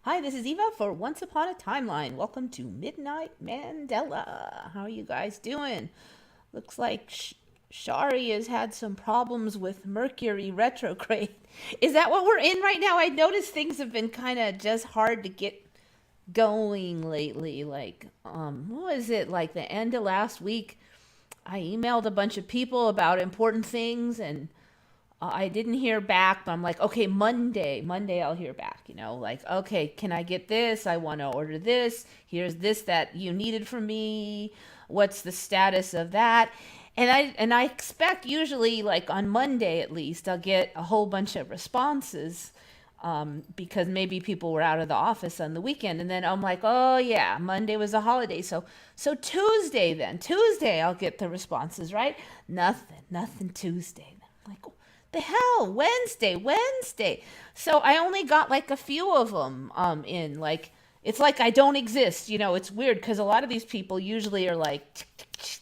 Hi, this is Eva for Once Upon a Timeline. Welcome to Midnight Mandela. How are you guys doing? Looks like Shari has had some problems with Mercury retrograde. Is that what we're in right now? I noticed things have been kind of just hard to get going lately. What was it? Like the end of last week, I emailed a bunch of people about important things and I didn't hear back, but I'm like, okay, Monday I'll hear back, like, okay, can I get this? I want to order this. Here's this that you needed from me. What's the status of that? And I expect usually like on Monday at least I'll get a whole bunch of responses because maybe people were out of the office on the weekend. And then I'm like, oh yeah, Monday was a holiday. So Tuesday I'll get the responses, right? Nothing Tuesday. I'm like, the hell, Wednesday. So I only got like a few of them in. Like, it's like I don't exist. It's weird because a lot of these people usually are like,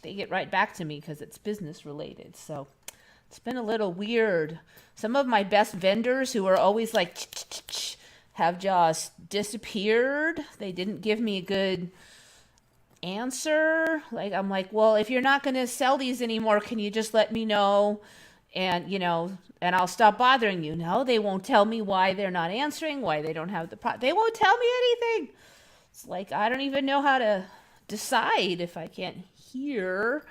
they get right back to me because it's business related. So it's been a little weird. Some of my best vendors who are always like, have just disappeared. They didn't give me a good answer. Like, I'm like, well, if you're not going to sell these anymore, can you just let me know? And I'll stop bothering you. No, they won't tell me why they're not answering, why they don't have the product. They won't tell me anything. It's like I don't even know how to decide if I can't hear.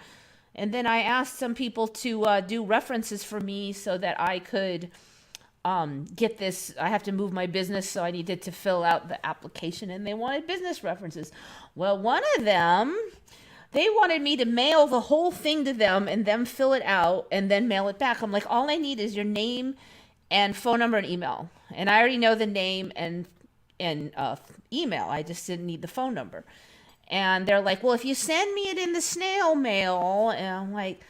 And then I asked some people to do references for me so that I could get this. I have to move my business, so I needed to fill out the application, and they wanted business references. Well, one of them, they wanted me to mail the whole thing to them and them fill it out and then mail it back. I'm like, all I need is your name and phone number and email. And I already know the name and email. I just didn't need the phone number. And they're like, well, if you send me it in the snail mail, and I'm like,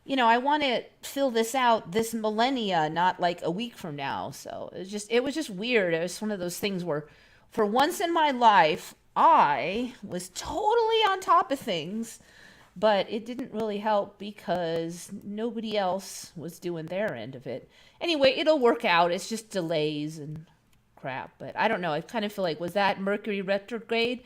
I want to fill this out this millennia, not like a week from now. So it was just weird. It was one of those things where, for once in my life, I was totally on top of things, but it didn't really help because nobody else was doing their end of it. Anyway, it'll work out. It's just delays and crap. But I don't know. I kind of feel like, was that Mercury retrograde?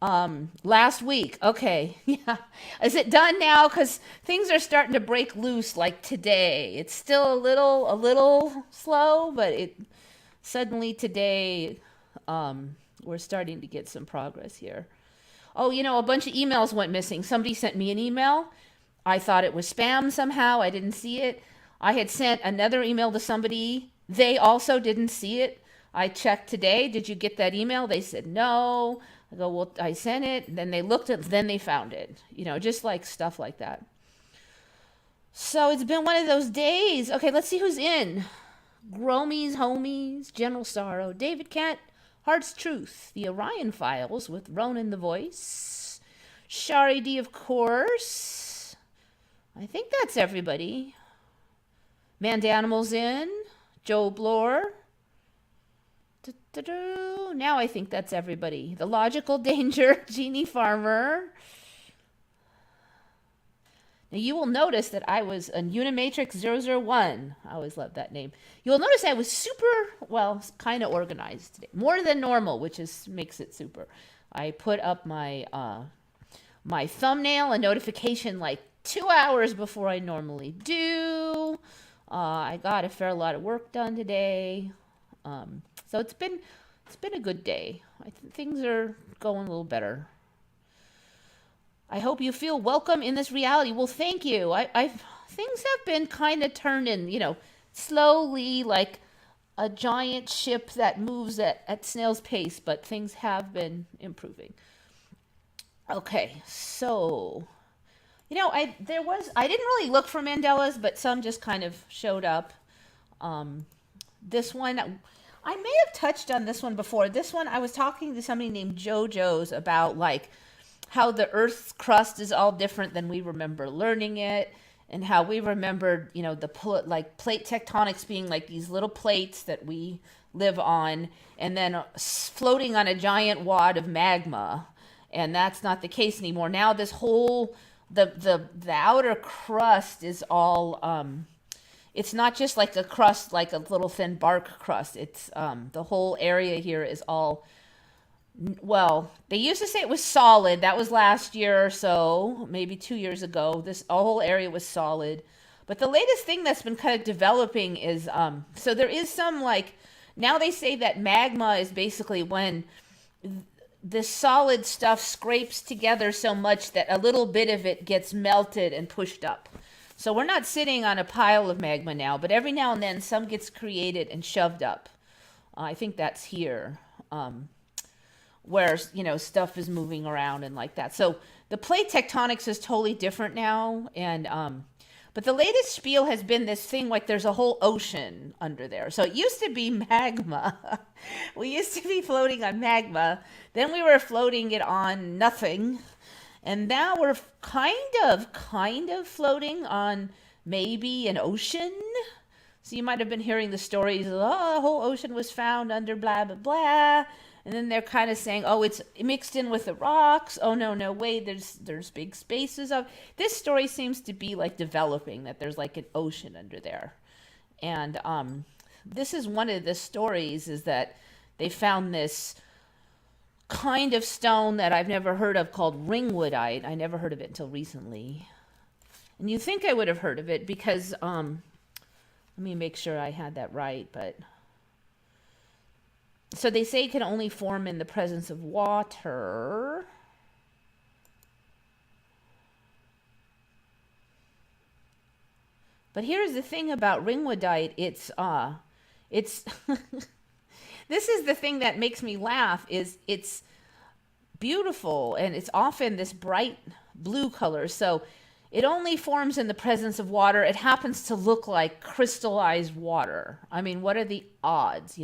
Last week. Okay. Yeah. Is it done now? Because things are starting to break loose like today. It's still a little slow, but it suddenly today, we're starting to get some progress here. Oh, a bunch of emails went missing. Somebody sent me an email. I thought it was spam somehow. I didn't see it. I had sent another email to somebody. They also didn't see it. I checked today. Did you get that email? They said no. I go, well, I sent it. Then they looked at, then they found it. Just like stuff like that. So it's been one of those days. Okay, let's see who's in. Gromies, homies, General Sorrow, David Kent, Heart's Truth, The Orion Files with Ronan the Voice, Shari D, of course. I think that's everybody. Mandanimal's in, Joe Blore. Now I think that's everybody. The Logical Danger, Jeannie Farmer. Now you will notice that I was a Unimatrix 001. I always love that name. You'll notice I was super, well, kind of organized today. More than normal, which makes it super. I put up my thumbnail and notification like 2 hours before I normally do. I got a fair lot of work done today. So it's been a good day. Things are going a little better. I hope you feel welcome in this reality. Well, thank you. Things have been kind of turning, slowly, like a giant ship that moves at snail's pace, but things have been improving. Okay, so I didn't really look for Mandelas, but some just kind of showed up. This one, I may have touched on this one before. This one, I was talking to somebody named JoJo's about like how the Earth's crust is all different than we remember learning it, and how we remembered, the plate tectonics being like these little plates that we live on, and then floating on a giant wad of magma, and that's not the case anymore. Now this whole the outer crust is all it's not just like a crust, like a little thin bark crust. It's the whole area here is all, well, they used to say it was solid. That was last year or so, maybe 2 years ago. This whole area was solid. But the latest thing that's been kind of developing is, so there is some like, now they say that magma is basically when this solid stuff scrapes together so much that a little bit of it gets melted and pushed up. So we're not sitting on a pile of magma now, but every now and then some gets created and shoved up. I think that's here, where, stuff is moving around and like that. So the plate tectonics is totally different now. And, but the latest spiel has been this thing like there's a whole ocean under there. So it used to be magma. We used to be floating on magma. Then we were floating it on nothing. And now we're kind of floating on maybe an ocean. So you might have been hearing the stories, the whole ocean was found under blah, blah, blah. And then they're kind of saying, oh, it's mixed in with the rocks. Oh, no, wait, there's big spaces of. This story seems to be like developing, that there's like an ocean under there. And this is one of the stories, is that they found this kind of stone that I've never heard of called Ringwoodite. I never heard of it until recently. And you think I would have heard of it because, let me make sure I had that right, but. So they say it can only form in the presence of water. But here's the thing about ringwoodite. It's this is the thing that makes me laugh, is it's beautiful and it's often this bright blue color. So it only forms in the presence of water. It happens to look like crystallized water. I mean, what are the odds,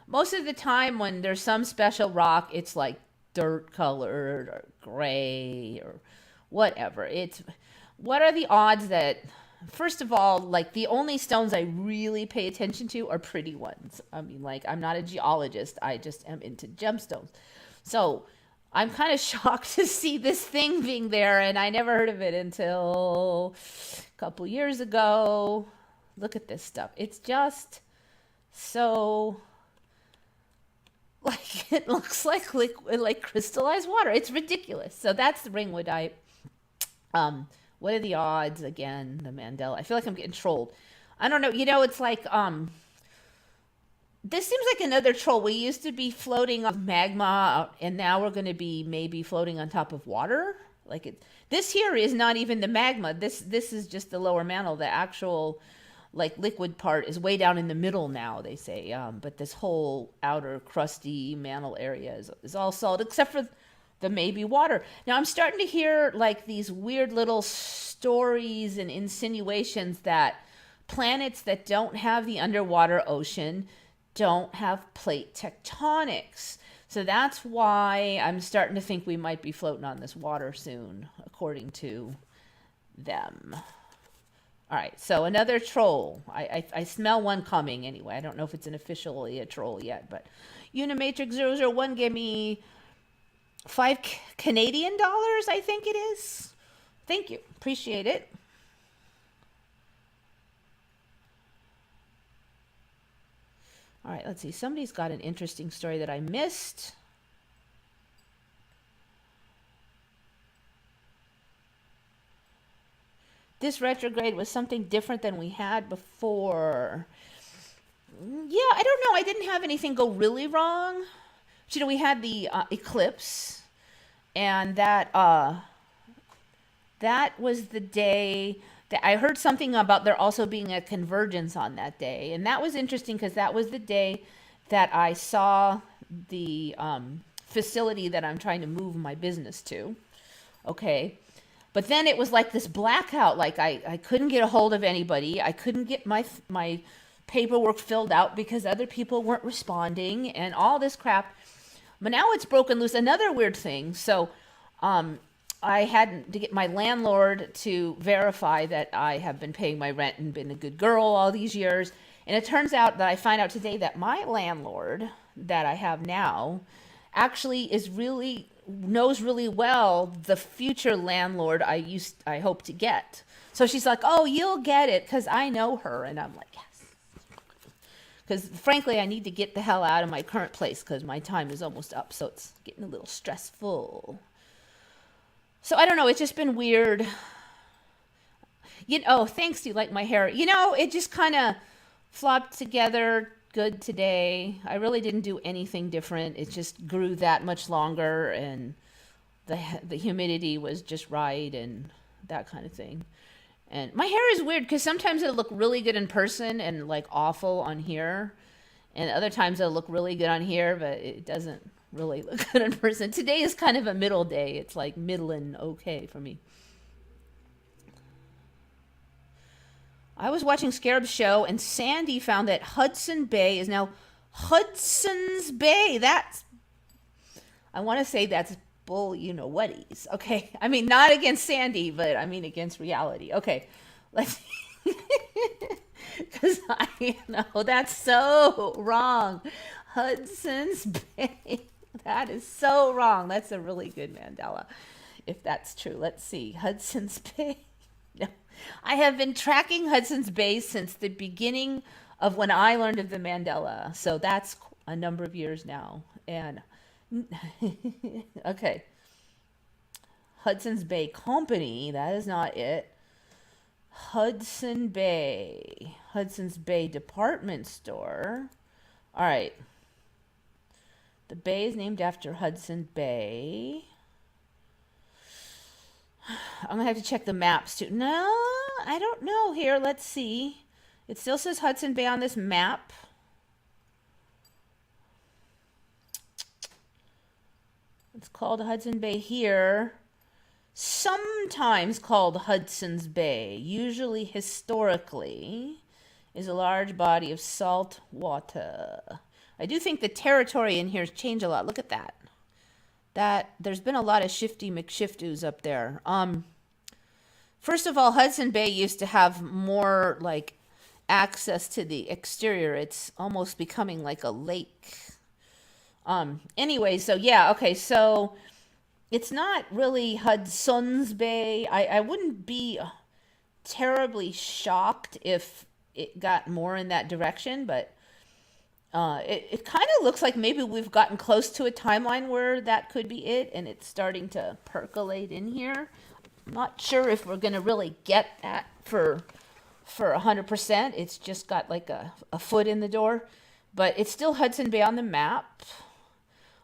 Most of the time when there's some special rock, it's like dirt colored or gray or whatever. What are the odds that, first of all, like the only stones I really pay attention to are pretty ones. I mean, like, I'm not a geologist. I just am into gemstones. So I'm kind of shocked to see this thing being there, and I never heard of it until a couple years ago. Look at this stuff. It's just so... like it looks like liquid, like crystallized water. It's ridiculous. So that's the ringwoodite. What are the odds? Again, the Mandela. I feel like I'm getting trolled. I don't know. It's like this seems like another troll. We used to be floating on magma, and now we're going to be maybe floating on top of water. Like this here is not even the magma. This is just the lower mantle. The actual like liquid part is way down in the middle now, they say. But this whole outer crusty mantle area is all solid, except for the maybe water. Now I'm starting to hear like these weird little stories and insinuations that planets that don't have the underwater ocean don't have plate tectonics. So that's why I'm starting to think we might be floating on this water soon, according to them. All right, so another troll. I smell one coming anyway. I don't know if it's officially a troll yet, but Unimatrix001 gave me $5 Canadian, I think it is. Thank you. Appreciate it. All right, let's see. Somebody's got an interesting story that I missed. This retrograde was something different than we had before. Yeah, I don't know. I didn't have anything go really wrong. But, we had the eclipse, and that was the day that I heard something about there also being a convergence on that day. And that was interesting because that was the day that I saw the facility that I'm trying to move my business to. Okay. But then it was like this blackout. Like I couldn't get a hold of anybody. I couldn't get my paperwork filled out because other people weren't responding and all this crap. But now it's broken loose. Another weird thing. So I had to get my landlord to verify that I have been paying my rent and been a good girl all these years. And it turns out that I find out today that my landlord that I have now actually is really knows really well the future landlord I hope to get. So she's like, "Oh, you'll get it because I know her," and I'm like, "Yes." Because frankly, I need to get the hell out of my current place because my time is almost up, so it's getting a little stressful. So I don't know. It's just been weird. Thanks. You like my hair? It just kind of flopped together good today. I really didn't do anything different. It just grew that much longer, and the humidity was just right, and that kind of thing. And my hair is weird because sometimes it'll look really good in person and like awful on here, and other times it'll look really good on here, but it doesn't really look good in person. Today is kind of a middle day. It's like middling okay for me. I was watching Scarab's show, and Sandy found that Hudson Bay is now Hudson's Bay. I want to say that's bull, whaties. Okay. I mean, not against Sandy, but I mean against reality. Okay. Let's, because I know that's so wrong. Hudson's Bay. That is so wrong. That's a really good Mandela, if that's true. Let's see. Hudson's Bay. No. I have been tracking Hudson's Bay since the beginning of when I learned of the Mandela. So that's a number of years now. And okay. Hudson's Bay Company, that is not it. Hudson's Bay Department Store. All right. The bay is named after Hudson Bay. I'm going to have to check the maps too. No, I don't know here. Let's see. It still says Hudson Bay on this map. It's called Hudson Bay here. Sometimes called Hudson's Bay, usually historically, is a large body of salt water. I do think the territory in here has changed a lot. Look at that. There's been a lot of shifty McShiftoos up there. First of all, Hudson Bay used to have more like access to the exterior. It's almost becoming like a lake. Anyway, so yeah, okay, so it's not really Hudson's Bay. I wouldn't be terribly shocked if it got more in that direction, but it kind of looks like maybe we've gotten close to a timeline where that could be it, and it's starting to percolate in here. I'm not sure if we're going to really get that for 100%. It's just got like a foot in the door, but it's still Hudson Bay on the map.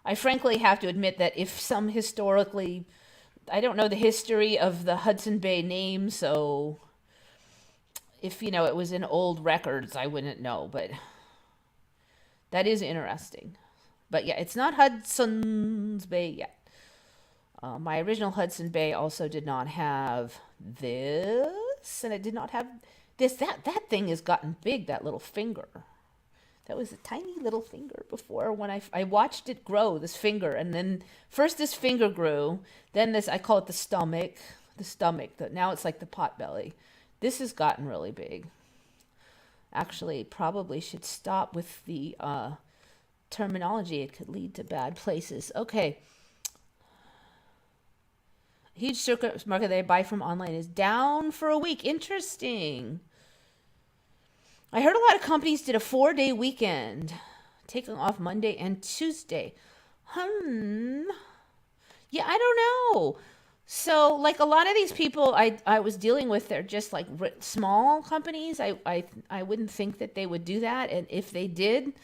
I frankly have to admit that if some historically, I don't know the history of the Hudson Bay name, so if, it was in old records, I wouldn't know, but that is interesting. But yeah, it's not Hudson's Bay yet. My original Hudson Bay also did not have this, and it did not have this. That thing has gotten big, that little finger. That was a tiny little finger before when I watched it grow, this finger. And then first this finger grew, then this, I call it the stomach, now it's like the pot belly. This has gotten really big. Actually, probably should stop with the terminology. It could lead to bad places. Okay. Huge circuit market that I buy from online is down for a week. Interesting. I heard a lot of companies did a 4-day weekend, taking off Monday and Tuesday. Yeah, I don't know. So, like a lot of these people I was dealing with, they're just like small companies. I wouldn't think that they would do that. And if they did,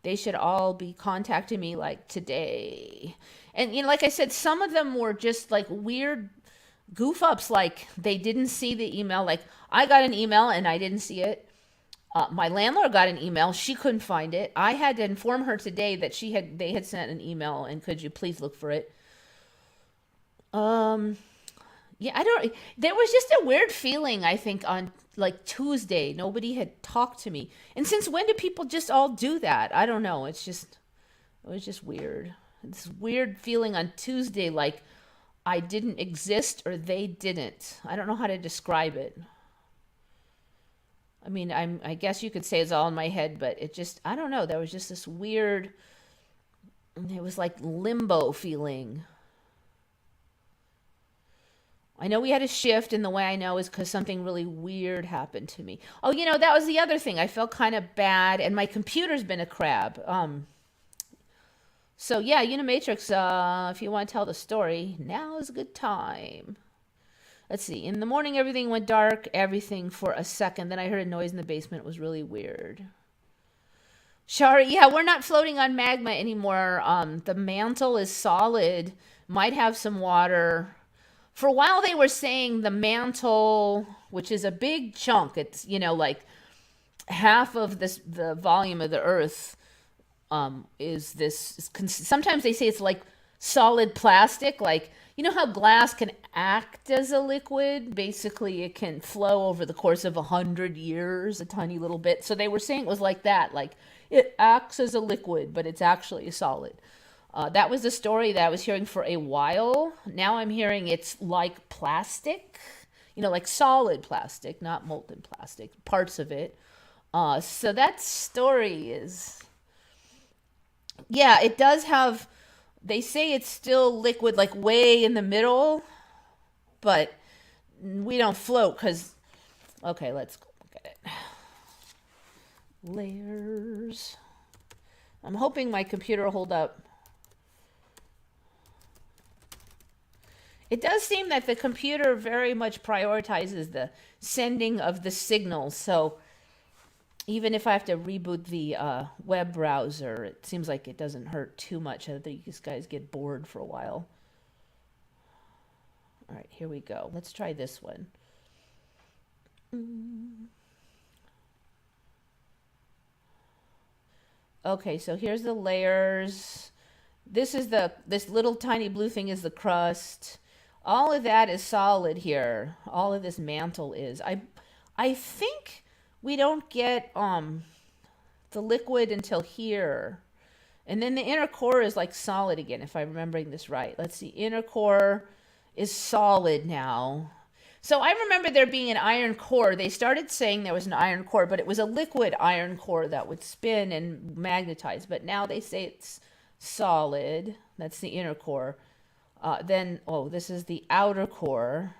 they should all be contacting me like today. And, like I said, some of them were just like weird goof ups. Like they didn't see the email. Like I got an email and I didn't see it. My landlord got an email. She couldn't find it. I had to inform her today that they had sent an email and could you please look for it? Yeah, there was just a weird feeling, I think, on like Tuesday. Nobody had talked to me. And since when do people just all do that? I don't know. It was just weird. This weird feeling on Tuesday, like I didn't exist or they didn't. I don't know how to describe it. I mean, I guess you could say it's all in my head, but I don't know. There was just this weird, it was like limbo feeling. I know we had a shift, and the way I know is because something really weird happened to me. Oh, that was the other thing. I felt kind of bad, and my computer's been a crab. So yeah, Unimatrix, if you want to tell the story, now is a good time. Let's see. In the morning, everything went dark, everything for a second. Then I heard a noise in the basement. It was really weird. Shari, yeah, we're not floating on magma anymore. The mantle is solid, might have some water. For a while, they were saying the mantle, which is a big chunk, it's, like half of the volume of the Earth, is this. Sometimes they say it's like solid plastic, like, how glass can act as a liquid? Basically, it can flow over the course of 100 years, a tiny little bit. So they were saying it was like that, like it acts as a liquid, but it's actually a solid. That was the story that I was hearing for a while. Now I'm hearing it's like plastic, like solid plastic, not molten plastic, parts of it. So that story is, yeah, it does have, they say it's still liquid, like way in the middle, but we don't float because, okay, let's look at it. Layers. I'm hoping my computer will hold up. It does seem that the computer very much prioritizes the sending of the signals. So even if I have to reboot the web browser, it seems like it doesn't hurt too much. I think these guys get bored for a while. All right, here we go. Let's try this one. Okay, so here's the layers. This little tiny blue thing is the crust. All of that is solid here. All of this mantle is. I think we don't get the liquid until here. And then the inner core is like solid again, if I'm remembering this right. Let's see, inner core is solid now. So I remember there being an iron core. They started saying there was an iron core, but it was a liquid iron core that would spin and magnetize. But now they say it's solid. That's the inner core. Then, this is the outer core.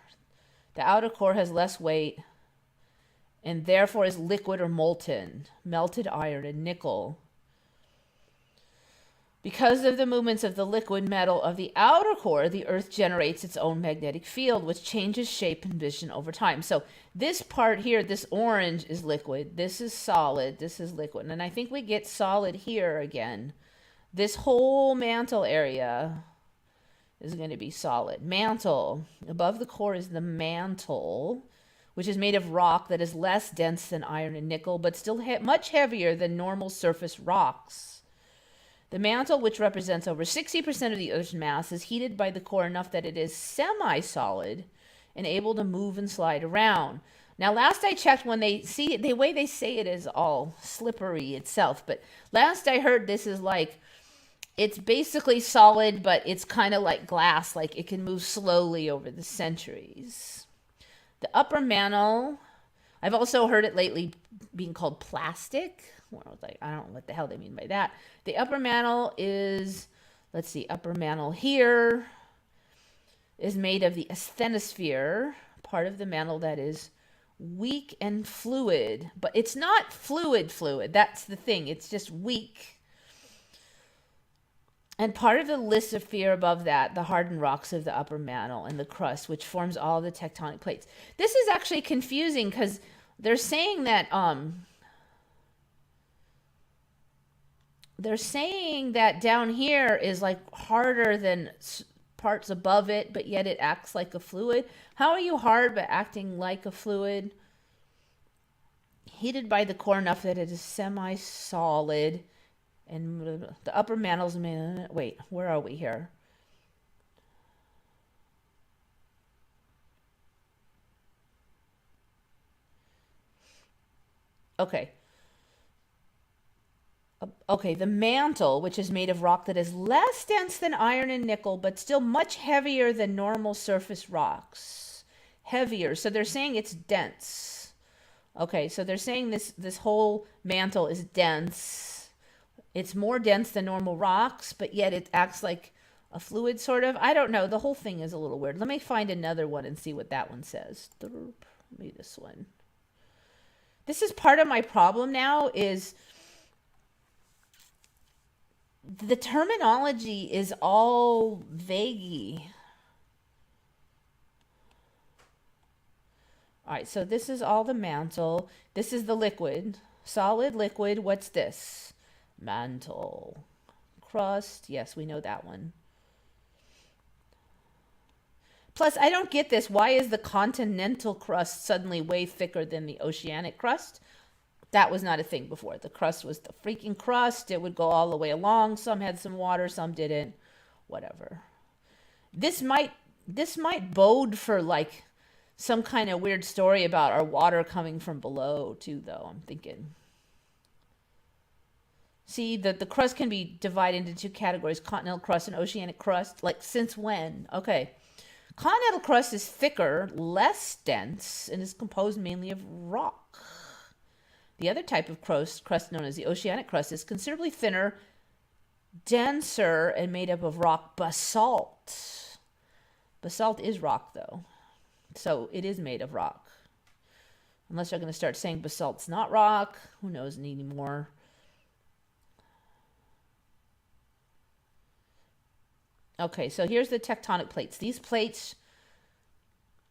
The outer core has less weight and therefore is liquid or molten, melted iron and nickel. Because of the movements of the liquid metal of the outer core, the Earth generates its own magnetic field, which changes shape and position over time. So this part here, this orange is liquid. This is solid. This is liquid. And I think we get solid here again. This whole mantle area is going to be solid. Mantle. Above the core is the mantle, which is made of rock that is less dense than iron and nickel, but still much heavier than normal surface rocks. The mantle, which represents over 60% of the Earth's mass, is heated by the core enough that it is semi-solid and able to move and slide around. Now, last I checked, when they see it, the way they say it is all slippery itself, but last I heard this is like, it's basically solid, but it's kind of like glass, like it can move slowly over the centuries. The upper mantle, I've also heard it lately being called plastic. I don't know what the hell they mean by that. The upper mantle is, let's see, upper mantle here is made of the asthenosphere, part of the mantle that is weak and fluid. But it's not fluid. That's the thing. It's just weak. And part of the lithosphere above that, the hardened rocks of the upper mantle and the crust, which forms all the tectonic plates. This is actually confusing because they're saying that down here is like harder than parts above it, but yet it acts like a fluid. How are you hard but acting like a fluid? Heated by the core enough that it is semi-solid. And the upper mantle's, wait, where are we here? Okay. Okay, the mantle, which is made of rock that is less dense than iron and nickel, but still much heavier than normal surface rocks. Heavier, so they're saying it's dense. Okay, so they're saying this whole mantle is dense. It's more dense than normal rocks, but yet it acts like a fluid sort of. I don't know. The whole thing is a little weird. Let me find another one and see what that one says. Maybe this one. This is part of my problem now is the terminology is all vaguey. All right, so this is all the mantle. This is the liquid. Solid, liquid. What's this? Mantle. Crust. Yes, we know that one. Plus, I don't get this. Why is the continental crust suddenly way thicker than the oceanic crust? That was not a thing before. The crust was the freaking crust. It would go all the way along. Some had some water, some didn't. Whatever. This might bode for like some kind of weird story about our water coming from below too, though, I'm thinking. See, the crust can be divided into two categories, continental crust and oceanic crust. Like, since when? Okay. Continental crust is thicker, less dense, and is composed mainly of rock. The other type of crust known as the oceanic crust is considerably thinner, denser, and made up of rock basalt. Basalt is rock, though. So it is made of rock. Unless they're going to start saying basalt's not rock. Who knows anymore? Okay, so here's the tectonic plates. These plates,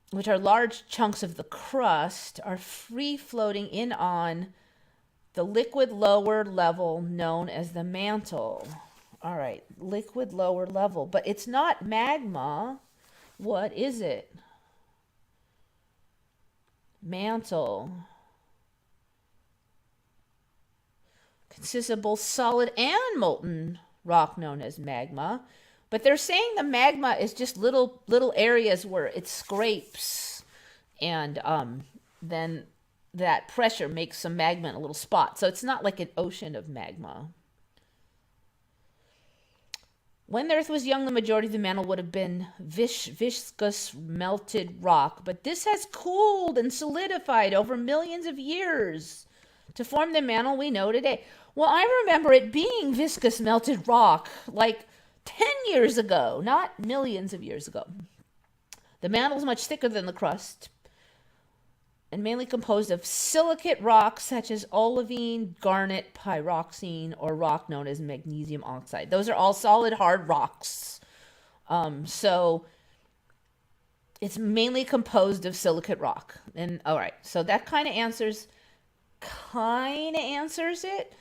which are large chunks of the crust, are free-floating in on the liquid lower level known as the mantle. All right, liquid lower level. But it's not magma. What is it? Mantle. Consists of both solid and molten rock known as magma. But they're saying the magma is just little areas where it scrapes, and then that pressure makes some magma in a little spot. So it's not like an ocean of magma. When the Earth was young, the majority of the mantle would have been viscous melted rock, but this has cooled and solidified over millions of years to form the mantle we know today. Well, I remember it being viscous melted rock like 10 years ago, not millions of years ago. The mantle is much thicker than the crust and mainly composed of silicate rocks such as olivine, garnet, pyroxene, or rock known as magnesium oxide. Those are all solid, hard rocks. So it's mainly composed of silicate rock. And all right, so that kind of answers it.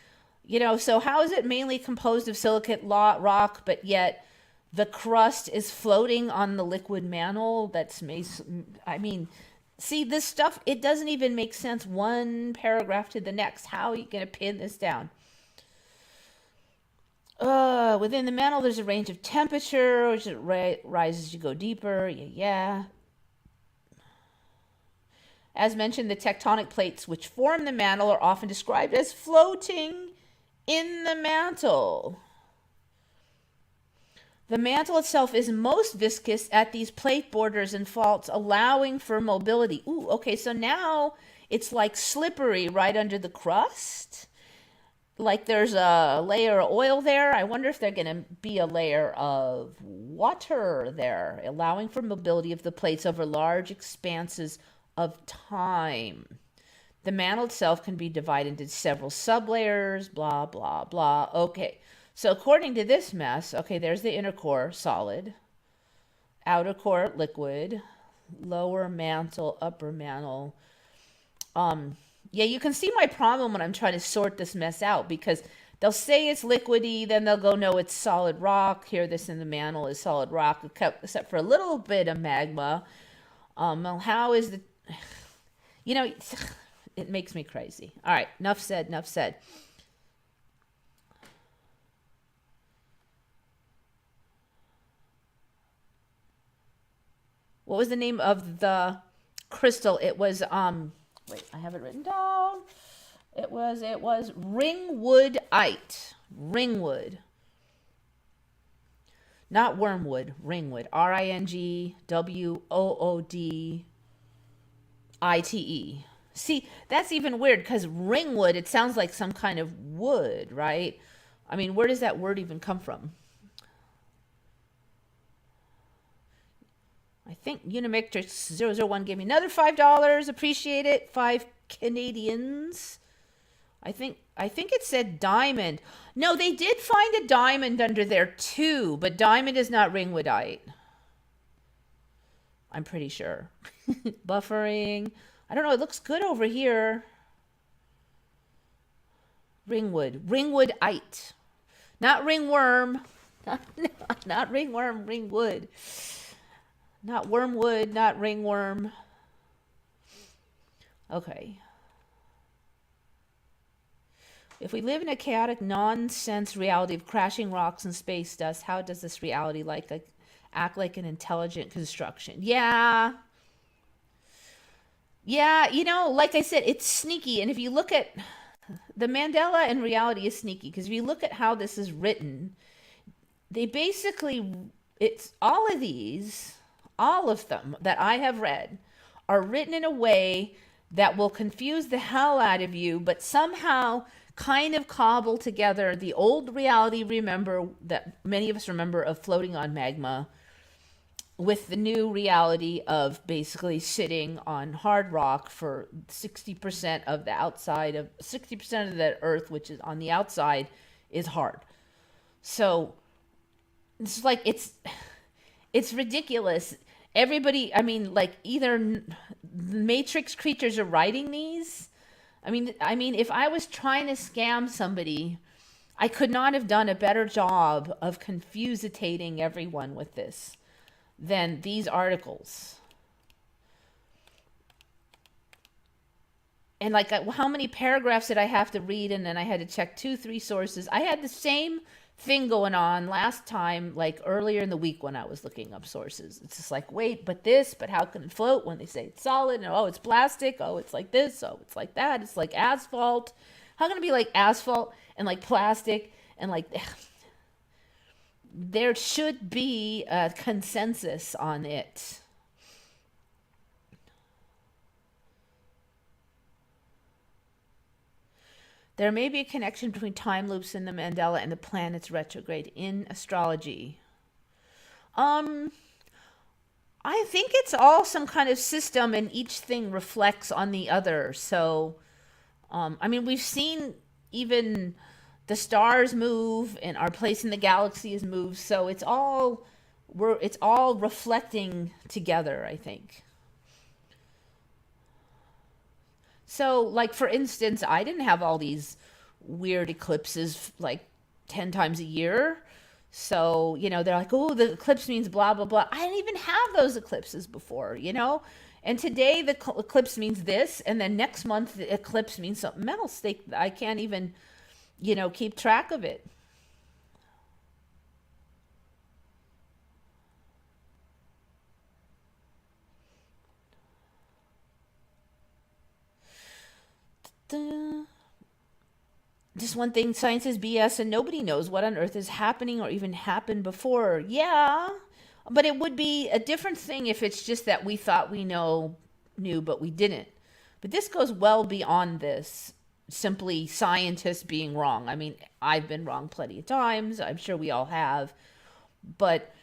You know, so how is it mainly composed of silicate rock, but yet the crust is floating on the liquid mantle? I mean, see, this stuff, it doesn't even make sense one paragraph to the next. How are you going to pin this down? Within the mantle, there's a range of temperature, which rises as you go deeper. Yeah. As mentioned, the tectonic plates which form the mantle are often described as floating in the mantle. The mantle itself is most viscous at these plate borders and faults, allowing for mobility. Ooh, okay, so now it's like slippery right under the crust. Like there's a layer of oil there. I wonder if there's going to be a layer of water there, allowing for mobility of the plates over large expanses of time. The mantle itself can be divided into several sublayers, blah, blah, blah. Okay, so according to this mess, okay, there's the inner core, solid. Outer core, liquid. Lower mantle, upper mantle. Yeah, you can see my problem when I'm trying to sort this mess out, because they'll say it's liquidy, then they'll go, no, it's solid rock. Here, this in the mantle is solid rock, except for a little bit of magma. Well, how is the... You know... It makes me crazy. All right, enough said. What was the name of the crystal? It was, wait, I have it written down. It was Ringwoodite. Ringwood. Not wormwood, ringwood. Ringwoodite. See, that's even weird, because ringwood, it sounds like some kind of wood, right? I mean, where does that word even come from? I think Unimictrix001 gave me another $5. Appreciate it. 5 Canadians. I think it said diamond. No, they did find a diamond under there too, but diamond is not ringwoodite. I'm pretty sure. Buffering. I don't know. It looks good over here. Ringwoodite. Not ringworm. Not ringworm, ringwood. Not wormwood, not ringworm. Okay. If we live in a chaotic nonsense reality of crashing rocks and space dust, how does this reality act like an intelligent construction? Yeah. Yeah, like I said, it's sneaky. And if you look at the Mandela in reality is sneaky, because if you look at how this is written, they basically, it's all of them that I have read are written in a way that will confuse the hell out of you, but somehow kind of cobble together the old reality, remember, that many of us remember, of floating on magma, with the new reality of basically sitting on hard rock for 60% of the outside of 60% of the earth, which is on the outside, is hard. So it's like it's ridiculous. Everybody, I mean, like, either Matrix creatures are writing these. I mean, if I was trying to scam somebody, I could not have done a better job of confusitating everyone with this than these articles. And like, how many paragraphs did I have to read? And then I had to check 2-3 sources. I had the same thing going on last time, like earlier in the week when I was looking up sources. It's just like, wait, but how can it float when they say it's solid? And oh, it's plastic. Oh, it's like this. Oh, it's like that. It's like asphalt. How can it be like asphalt and like plastic and like there should be a consensus on it. There may be a connection between time loops in the Mandela and the planet's retrograde in astrology. I think it's all some kind of system, and each thing reflects on the other. So, I mean, we've seen even the stars move, and our place in the galaxy is moved. So it's all reflecting together, I think. So, like, for instance, I didn't have all these weird eclipses like 10 times a year. So, they're like, oh, the eclipse means blah, blah, blah. I didn't even have those eclipses before, And today the eclipse means this, and then next month the eclipse means something else. I can't even, keep track of it. Just one thing, science is BS and nobody knows what on earth is happening or even happened before. Yeah, but it would be a different thing if it's just that we thought we knew, but we didn't. But this goes well beyond this, simply scientists being wrong. I mean, I've been wrong plenty of times. I'm sure we all have. But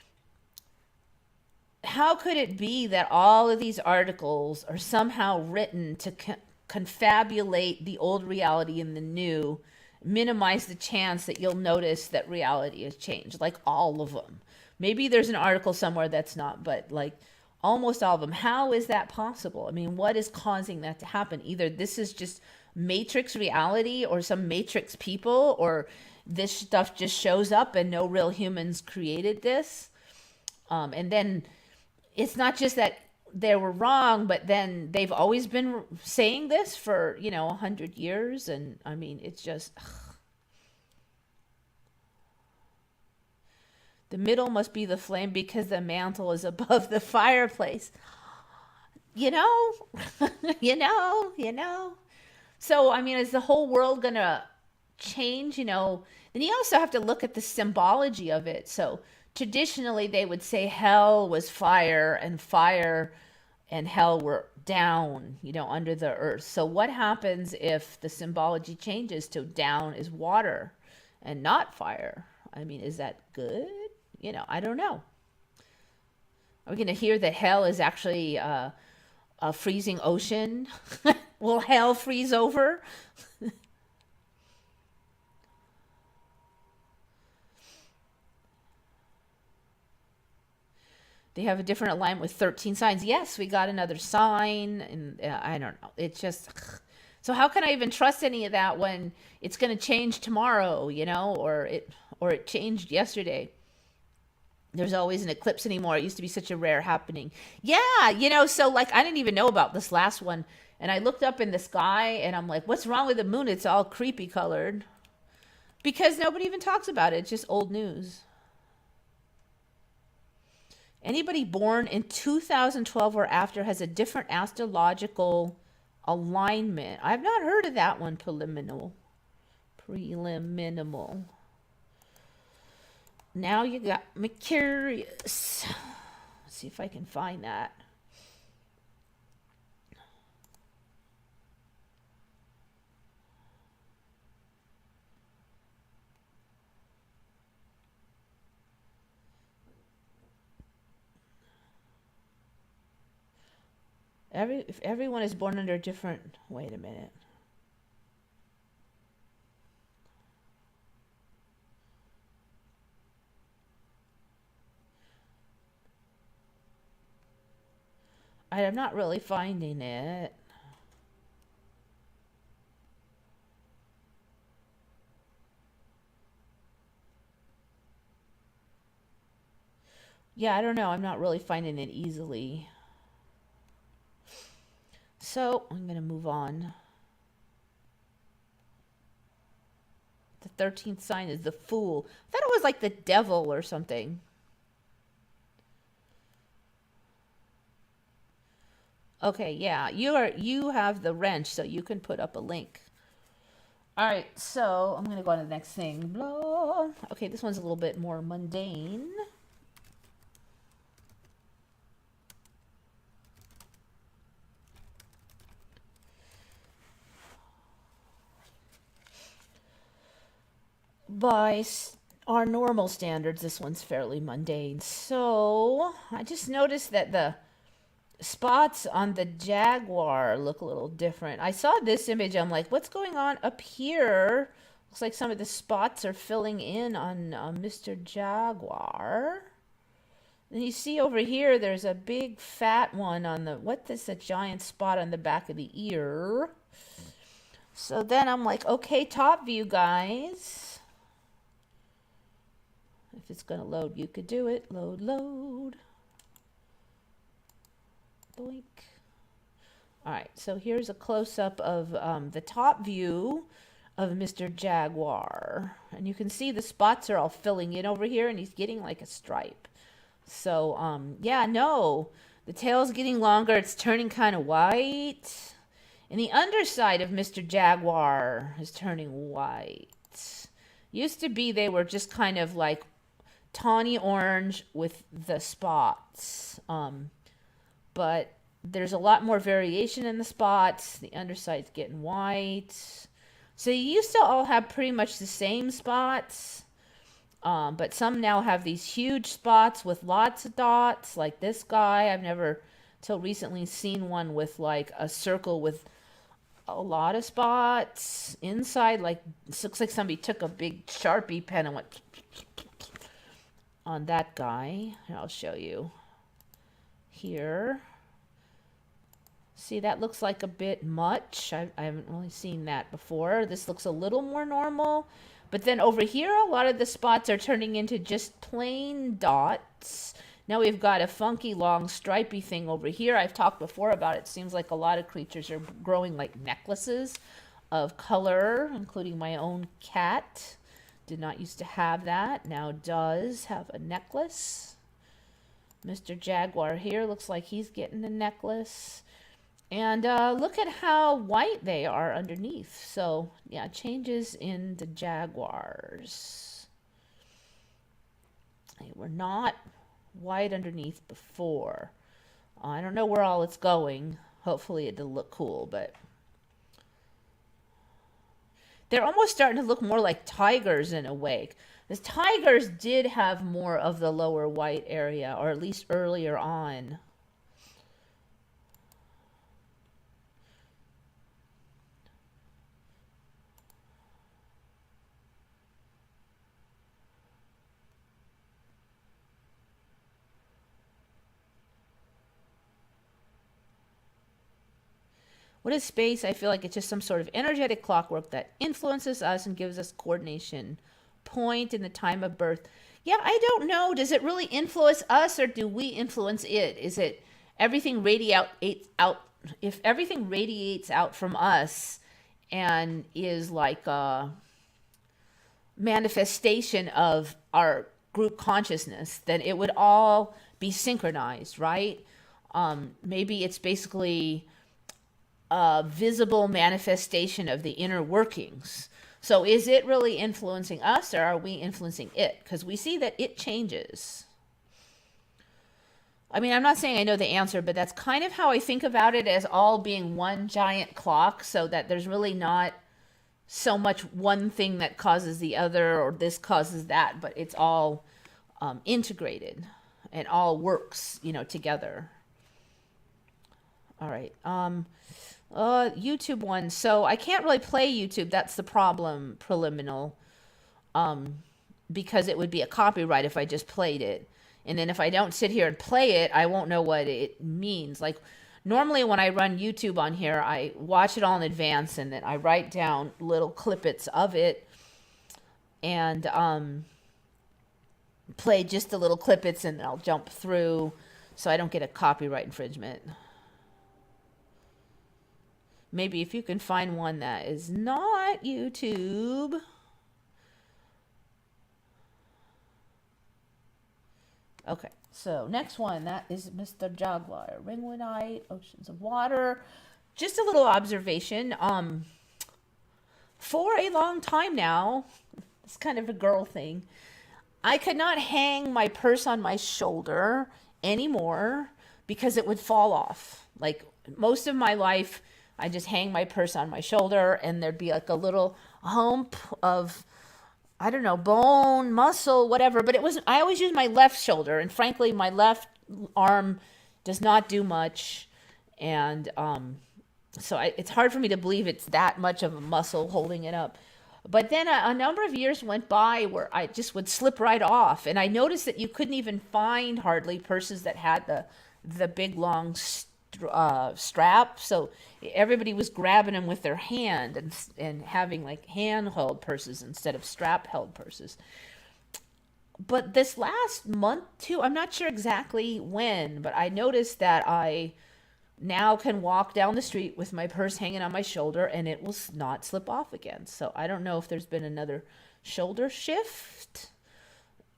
how could it be that all of these articles are somehow written to confabulate the old reality and the new, minimize the chance that you'll notice that reality has changed? Like, all of them. Maybe there's an article somewhere that's not, but like almost all of them. How is that possible? I mean, what is causing that to happen? Either this is just matrix reality, or some matrix people, or this stuff just shows up and no real humans created this. And then it's not just that they were wrong, but then they've always been saying this for 100 years. And I mean, it's just the middle must be the flame because the mantle is above the fireplace. you know you know So I mean, is the whole world gonna change? Then you also have to look at the symbology of it. So traditionally they would say hell was fire and hell were down, under the earth. So what happens if the symbology changes to down is water and not fire? I mean, is that good? I don't know. Are we going to hear that hell is actually a freezing ocean? Will hell freeze over? They have a different alignment with 13 signs. Yes, we got another sign, and I don't know. It's just, so how can I even trust any of that when it's going to change tomorrow, you know, or it changed yesterday? There's always an eclipse anymore. It used to be such a rare happening. Yeah, you know, so like I didn't even know about this last one, and I looked up in the sky, and I'm like, what's wrong with the moon? It's all creepy colored because nobody even talks about it. It's just old news. Anybody born in 2012 or after has a different astrological alignment. I've not heard of that one. Preliminal. Now you got me curious. Let's see if I can find that. If everyone is born under a different, wait a minute. I am not really finding it. Yeah, I don't know. I'm not really finding it easily. So I'm going to move on. The 13th sign is the Fool. I thought it was like the devil or something. Okay, yeah, you have the wrench, so you can put up a link. All right, so I'm going to go on to the next thing. Blah. Okay, this one's a little bit more mundane. By our normal standards, this one's fairly mundane. So I just noticed that the spots on the Jaguar look a little different. I saw this image. I'm like, what's going on up here? Looks like some of the spots are filling in on Mr. Jaguar. And you see over here, there's a big fat one on the, what is a giant spot on the back of the ear? So then I'm like, okay, top view, guys. If it's going to load, you could do it. Load. Boink. All right, so here's a close-up of the top view of Mr. Jaguar. And you can see the spots are all filling in over here, and he's getting like a stripe. So, yeah, no, the tail's getting longer. It's turning kind of white. And the underside of Mr. Jaguar is turning white. Used to be they were just kind of like tawny orange with the spots. But there's a lot more variation in the spots. The underside's getting white. So you used to all have pretty much the same spots. But some now have these huge spots with lots of dots, like this guy. I've never, till recently, seen one with like a circle with a lot of spots inside. Like, it looks like somebody took a big Sharpie pen and went on that guy. I'll show you here. See, that looks like a bit much. I haven't really seen that before. This looks a little more normal. But then over here, a lot of the spots are turning into just plain dots. Now we've got a funky long stripy thing over here. I've talked before about it. Seems like a lot of creatures are growing like necklaces of color, including my own cat. Did not used to have that. Now does have a necklace. Mr. Jaguar here looks like he's getting a necklace. And look at how white they are underneath. So, yeah, changes in the Jaguars. They were not white underneath before. I don't know where all it's going. Hopefully it'll look cool, but they're almost starting to look more like tigers in a way. The tigers did have more of the lower white area, or at least earlier on. What is space? I feel like it's just some sort of energetic clockwork that influences us and gives us coordination. Point in the time of birth. Yeah, I don't know. Does it really influence us, or do we influence it? Is it everything radiates out? If everything radiates out from us and is like a manifestation of our group consciousness, then it would all be synchronized, right? Maybe it's basically a visible manifestation of the inner workings. So is it really influencing us, or are we influencing it? Because we see that it changes. I mean, I'm not saying I know the answer, but that's kind of how I think about it, as all being one giant clock, so that there's really not so much one thing that causes the other, or this causes that, but it's all integrated and all works, together. All right. YouTube one. So I can't really play YouTube. That's the problem, preliminal. Because it would be a copyright if I just played it. And then if I don't sit here and play it, I won't know what it means. Like normally when I run YouTube on here, I watch it all in advance and then I write down little clippets of it and play just the little clippets, and I'll jump through so I don't get a copyright infringement. Maybe if you can find one that is not YouTube. Okay, so next one, that is Mr. Jaguar. Ringwoodite, oceans of water. Just a little observation. For a long time now, it's kind of a girl thing, I could not hang my purse on my shoulder anymore because it would fall off. Like most of my life, I just hang my purse on my shoulder and there'd be like a little hump of, I don't know, bone, muscle, whatever. But I always use my left shoulder. And frankly, my left arm does not do much. And so it's hard for me to believe it's that much of a muscle holding it up. But then a number of years went by where I just would slip right off. And I noticed that you couldn't even find hardly purses that had the big long strap. So everybody was grabbing them with their hand and having like hand-held purses instead of strap-held purses. But this last month too, I'm not sure exactly when, but I noticed that I now can walk down the street with my purse hanging on my shoulder and it will not slip off again. So I don't know if there's been another shoulder shift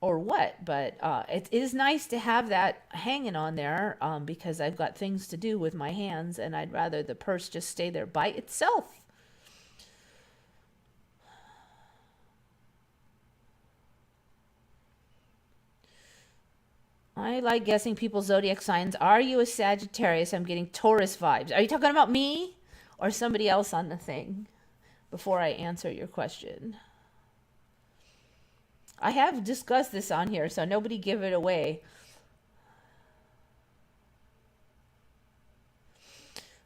or what, but it is nice to have that hanging on there because I've got things to do with my hands and I'd rather the purse just stay there by itself. I like guessing people's zodiac signs. Are you a Sagittarius? I'm getting Taurus vibes. Are you talking about me or somebody else on the thing before I answer your question? I have discussed this on here, so nobody give it away.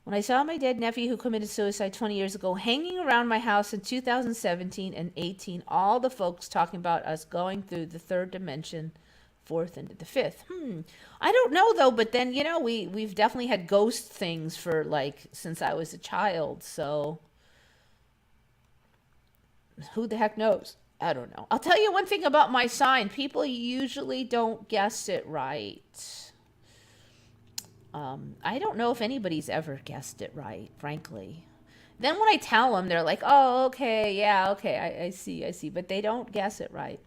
When I saw my dead nephew who committed suicide 20 years ago hanging around my house in 2017 and 18, all the folks talking about us going through the third dimension, fourth into the fifth. I don't know though, but then we've definitely had ghost things for since I was a child, so who the heck knows? I don't know. I'll tell you one thing about my sign. People usually don't guess it right. I don't know if anybody's ever guessed it right, frankly. Then when I tell them, they're like, oh, okay, yeah, okay, I see. But they don't guess it right.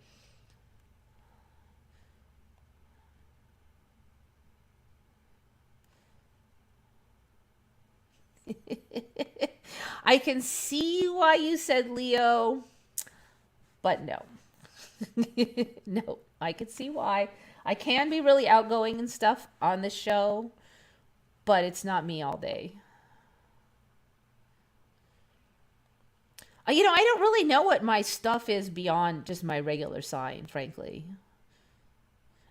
I can see why you said Leo, but no. No, I can see why. I can be really outgoing and stuff on the show, but it's not me all day. I don't really know what my stuff is beyond just my regular sign, frankly.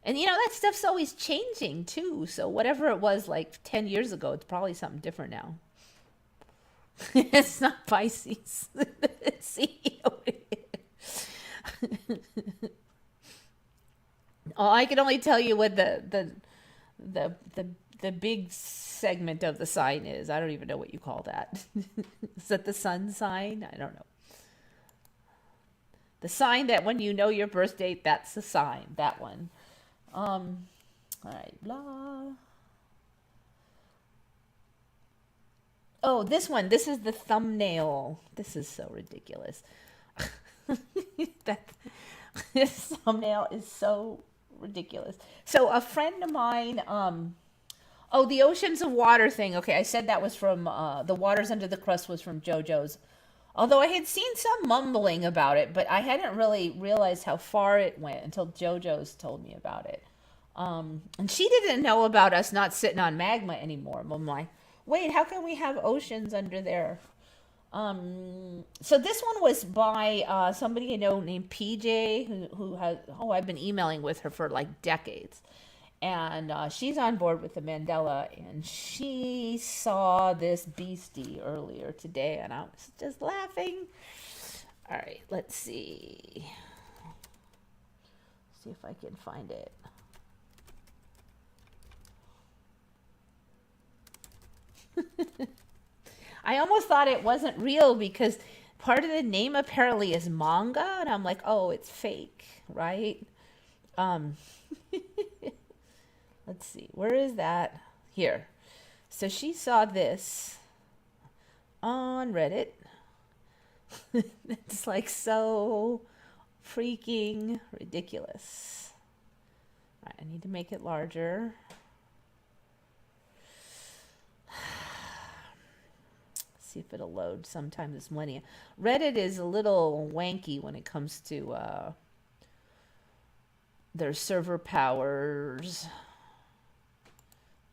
And that stuff's always changing too. So whatever it was like 10 years ago, it's probably something different now. It's not Pisces. See? Oh, I can only tell you what the big segment of the sign is. I don't even know what you call that. Is that the sun sign? I don't know. The sign that when you know your birth date, that's the sign. That one. All right, blah. Oh, this one. This is the thumbnail. This is so ridiculous. that This thumbnail is so ridiculous. So a friend of mine, oh, the oceans of water thing. Okay, I said that was from the waters under the crust was from JoJo's. Although I had seen some mumbling about it, but I hadn't really realized how far it went until JoJo's told me about it. And she didn't know about us not sitting on magma anymore. I'm like, wait, how can we have oceans under there? So this one was by somebody I know named PJ, who has, I've been emailing with her for like decades. And she's on board with the Mandela, and she saw this beastie earlier today, and I was just laughing. All right, let's see. See if I can find it. I almost thought it wasn't real because part of the name apparently is manga, and I'm like, oh, it's fake, right? Let's see, where is that? Here. So she saw this on Reddit. It's like so freaking ridiculous. All right, I need to make it larger. See if it'll load sometime this millennium. Reddit is a little wanky when it comes to their server powers.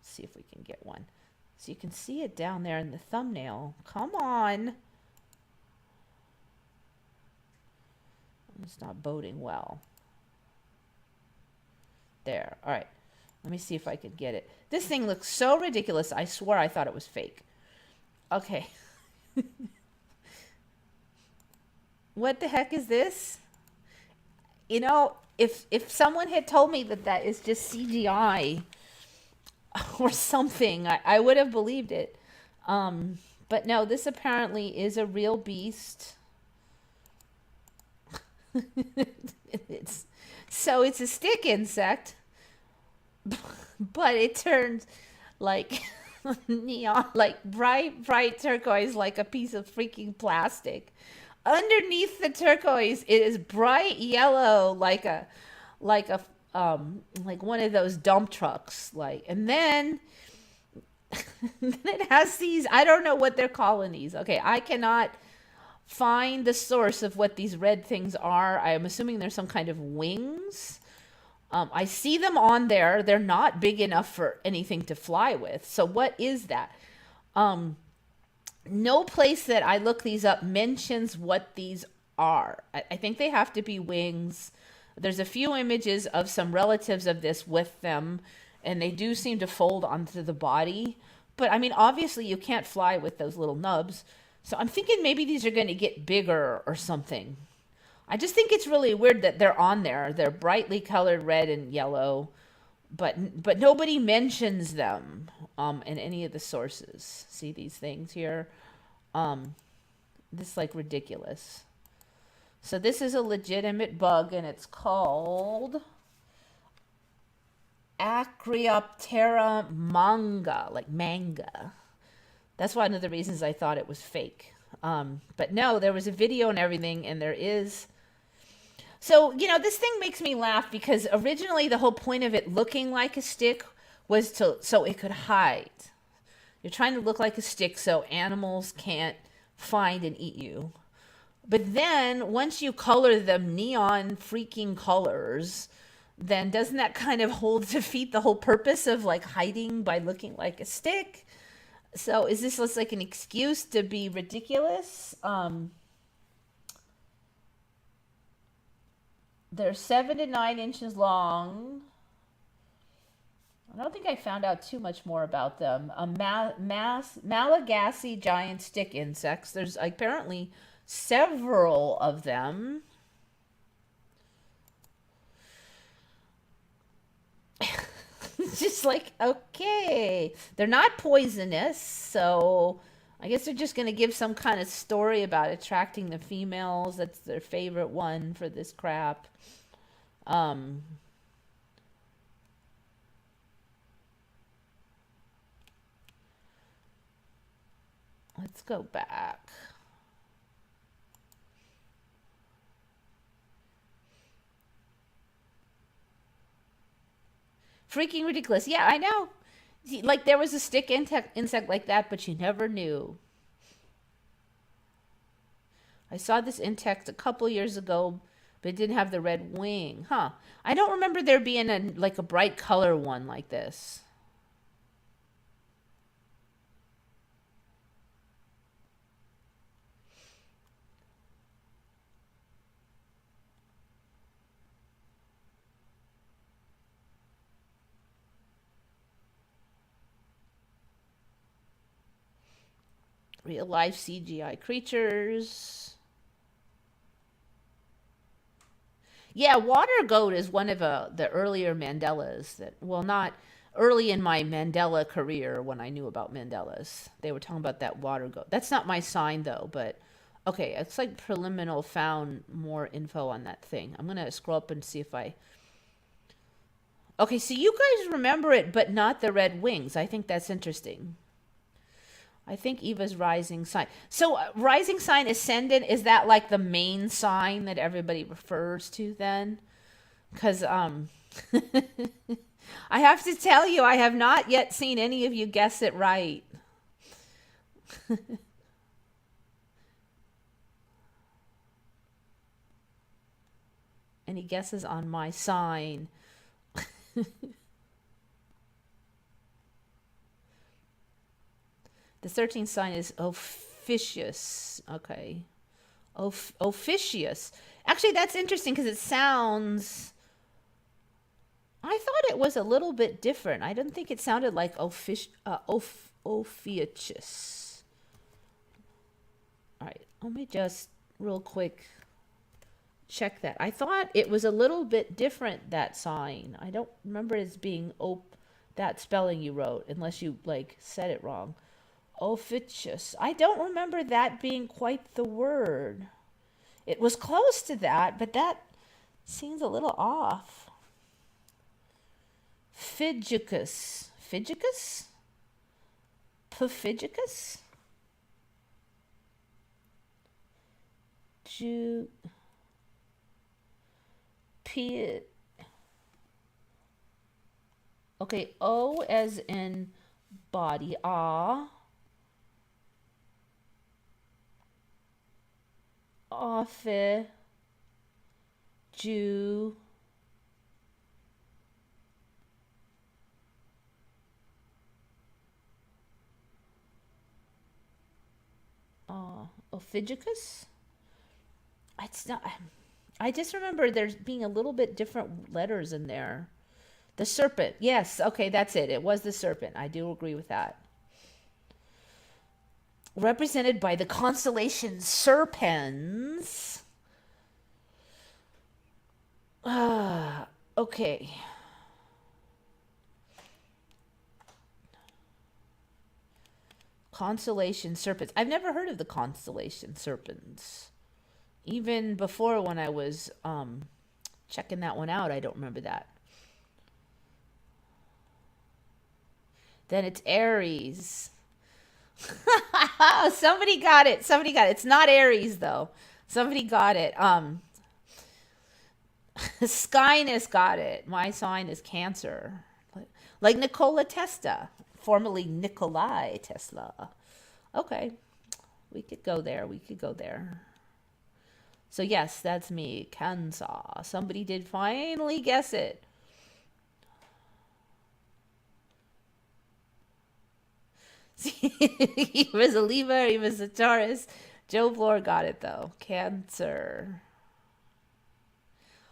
See if we can get one. So you can see it down there in the thumbnail. Come on. It's not boding well. There. All right. Let me see if I could get it. This thing looks so ridiculous. I swear I thought it was fake. Okay. What the heck is this? You know, if someone had told me that that is just CGI or something, I would have believed it. But no, this apparently is a real beast. It's a stick insect, but it turns like neon, like bright turquoise, like a piece of freaking plastic. Underneath the turquoise, it is bright yellow, like like one of those dump trucks, and then it has these, I don't know what they're calling these. Okay, I cannot find the source of what these red things are. I'm assuming they're some kind of wings. I see them on there. They're not big enough for anything to fly with. So what is that? No place that I look these up mentions what these are. I think they have to be wings. There's a few images of some relatives of this with them, and they do seem to fold onto the body. But I mean, obviously you can't fly with those little nubs. So I'm thinking maybe these are going to get bigger or something. I just think it's really weird that they're on there. They're brightly colored red and yellow, but nobody mentions them in any of the sources. See these things here? This is like ridiculous. So this is a legitimate bug, and it's called Acryoptera manga, like manga. That's one of the reasons I thought it was fake. But no, there was a video and everything, and there is. So, this thing makes me laugh because originally the whole point of it looking like a stick was so it could hide. You're trying to look like a stick so animals can't find and eat you. But then once you color them neon freaking colors, then doesn't that kind of defeat the whole purpose of like hiding by looking like a stick? So is this just like an excuse to be ridiculous? They're 7 to 9 inches long. I don't think I found out too much more about them. Malagasy giant stick insects. There's apparently several of them. Just like, okay. They're not poisonous, so I guess they're just going to give some kind of story about attracting the females. That's their favorite one for this crap. Let's go back. Freaking ridiculous. Yeah, I know. Like there was a stick insect like that, but you never knew. I saw this insect a couple years ago, but it didn't have the red wing. Huh. I don't remember there being a bright color one like this. Real life CGI creatures. Yeah, water goat is one of the earlier Mandelas that, well, not early in my Mandela career when I knew about Mandelas. They were talking about that water goat. That's not my sign though, but okay, it's like preliminary found more info on that thing. I'm going to scroll up and see if I... Okay, so you guys remember it, but not the red wings. I think that's interesting. I think Eva's rising sign. So rising sign ascendant, is that like the main sign that everybody refers to then? Because I have to tell you, I have not yet seen any of you guess it right. Any guesses on my sign? The 13th sign is officious. Okay. Officious. Actually, that's interesting because it sounds... I thought it was a little bit different. I didn't think it sounded like officious. All right. Let me just real quick check that. I thought it was a little bit different, that sign. I don't remember it as being that spelling you wrote, unless you said it wrong. Officious. I don't remember that being quite the word. It was close to that, but that seems a little off. Fidgicus. Fidgicus? Pafidgicus? Okay, O as in body. Ah. Offe, Jew, Ophigicus? It's not. I just remember there's being a little bit different letters in there. The serpent. Yes. Okay, that's it. It was the serpent. I do agree with that. Represented by the constellation Serpens. Okay. Constellation Serpents. I've never heard of the constellation Serpens. Even before when I was checking that one out, I don't remember that. Then it's Aries. Somebody got it. Somebody got it. It's not Aries though. Somebody got it. Skyness got it. My sign is Cancer. Like Nikola Tesla, formerly Nikolai Tesla. Okay. We could go there. We could go there. So yes, that's me, Cancer. Somebody did finally guess it. He was a Libra, he was a Taurus. Joe Bloor got it though. Cancer.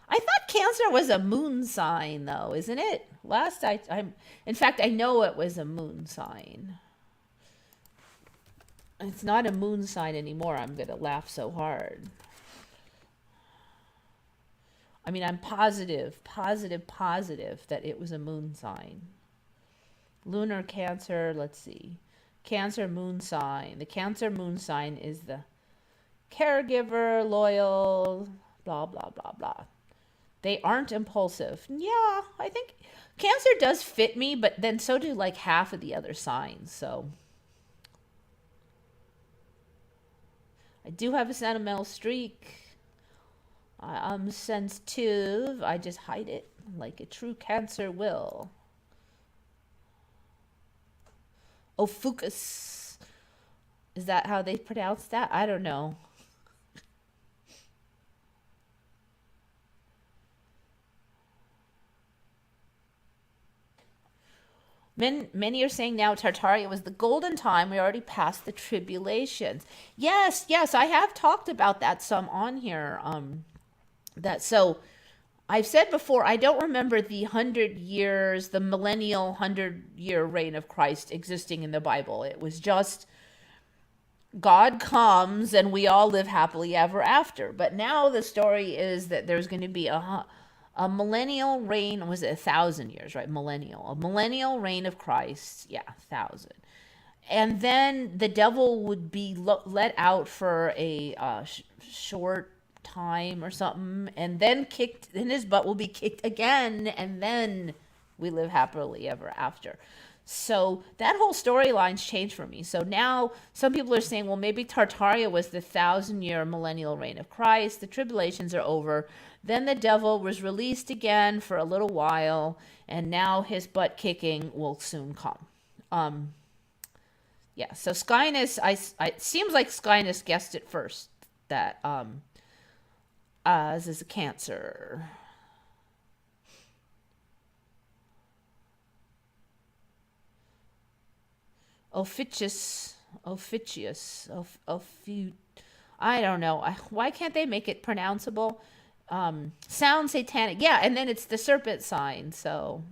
I thought Cancer was a moon sign, though, isn't it? In fact, I know it was a moon sign. It's not a moon sign anymore. I'm going to laugh so hard. I mean, I'm positive that it was a moon sign. Lunar Cancer, let's see. Cancer moon sign. The Cancer moon sign is the caregiver, loyal, blah, blah, blah, blah. They aren't impulsive. Yeah, I think Cancer does fit me, but then so do like half of the other signs. So I do have a sentimental streak. I'm sensitive. I just hide it like a true Cancer will. Ophucus. Is that how they pronounce that? I don't know. Many are saying now Tartaria was the golden time. We already passed the tribulations. Yes, I have talked about that some on here. I've said before, I don't remember the 100 years, the millennial 100-year reign of Christ existing in the Bible. It was just God comes and we all live happily ever after. But now the story is that there's going to be a millennial reign. Was it 1,000 years, right? A millennial reign of Christ. Yeah, 1,000. And then the devil would be let out for a short time or something, and then kicked, and his butt will be kicked again, and then we live happily ever after. So that whole storyline's changed for me. So now some people are saying, well, maybe Tartaria was the 1,000-year millennial reign of Christ. The tribulations are over. Then the devil was released again for a little while, and now his butt kicking will soon come. Yeah, so Skyness, it seems like Skyness guessed it first, that this is a Cancer. Officious. I don't know. Why can't they make it pronounceable? Sound satanic. Yeah, and then it's the serpent sign, so.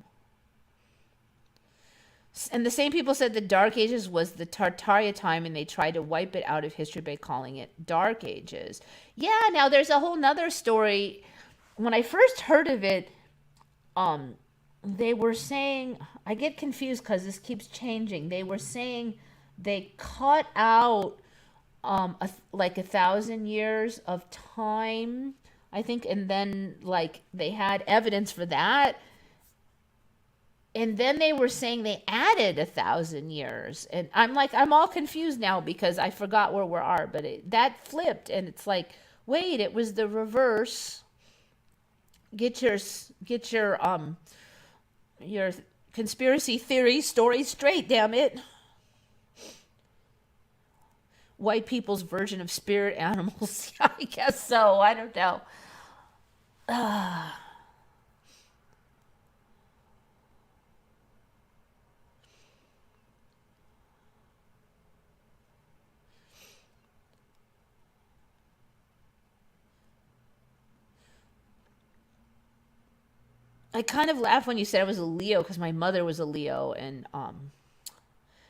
And the same people said the Dark Ages was the Tartaria time, and they tried to wipe it out of history by calling it Dark Ages. Yeah, now there's a whole nother story. When I first heard of it, they were saying, I get confused because this keeps changing. They were saying they cut out like 1,000 years of time, I think, and then like they had evidence for that. And then they were saying they added 1,000 years. And I'm like, I'm all confused now because I forgot where we are. But that flipped. And it's like, wait, it was the reverse. Get your conspiracy theory story straight, damn it. White people's version of spirit animals. I guess so. I don't know. I kind of laughed when you said I was a Leo because my mother was a Leo, and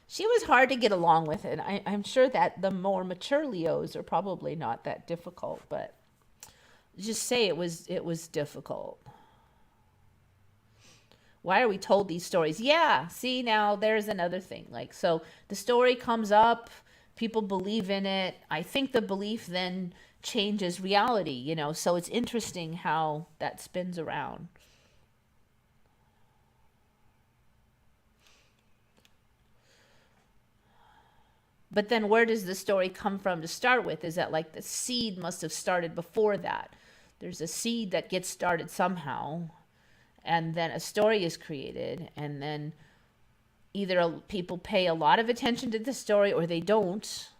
she was hard to get along with. And I'm sure that the more mature Leos are probably not that difficult, but just say it was difficult. Why are we told these stories? Yeah, see, now there's another thing. Like, so the story comes up, people believe in it. I think the belief then changes reality, so it's interesting how that spins around. But then where does the story come from to start with? Is that like the seed must have started before that? There's a seed that gets started somehow, and then a story is created, and then either people pay a lot of attention to the story or they don't.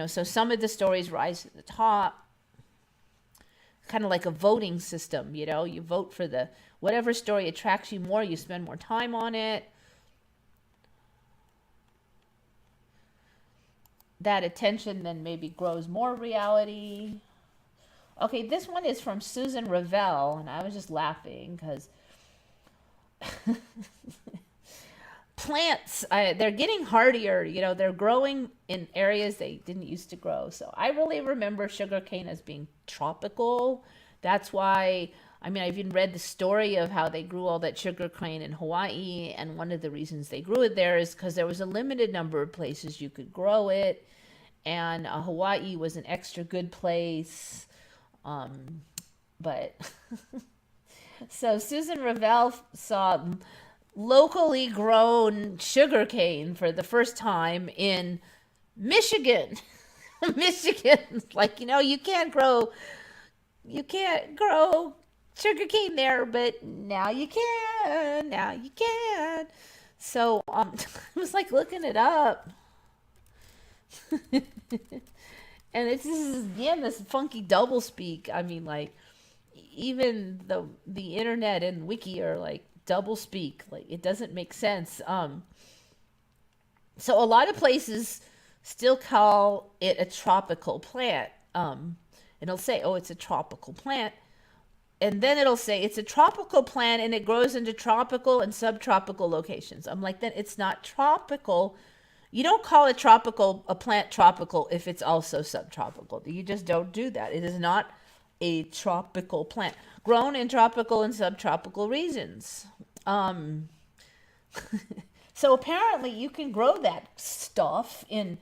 So some of the stories rise to the top, kind of like a voting system, you vote for whatever story attracts you more, you spend more time on it. That attention then maybe grows more reality. Okay, this one is from Susan Ravel, and I was just laughing because plants, they're getting hardier. You know, they're growing in areas they didn't used to grow. So I really remember sugarcane as being tropical. That's why, I mean, I've even read the story of how they grew all that sugarcane in Hawaii. And one of the reasons they grew it there is because there was a limited number of places you could grow it. And Hawaii was an extra good place. But so Susan Ravel saw locally grown sugarcane for the first time in Michigan. Michigan, like, you know, you can't grow sugarcane there, but now you can. Now you can. So I was like looking it up. And it's this is again this funky double speak. I mean, like even the internet and wiki are like double speak. Like it doesn't make sense. So a lot of places still call it a tropical plant. And it'll say, "Oh, it's a tropical plant," and then it'll say it's a tropical plant and it grows into tropical and subtropical locations. I'm like, then it's not tropical. You don't call a plant tropical if it's also subtropical. You just don't do that. It is not a tropical plant grown in tropical and subtropical regions. So apparently you can grow that stuff in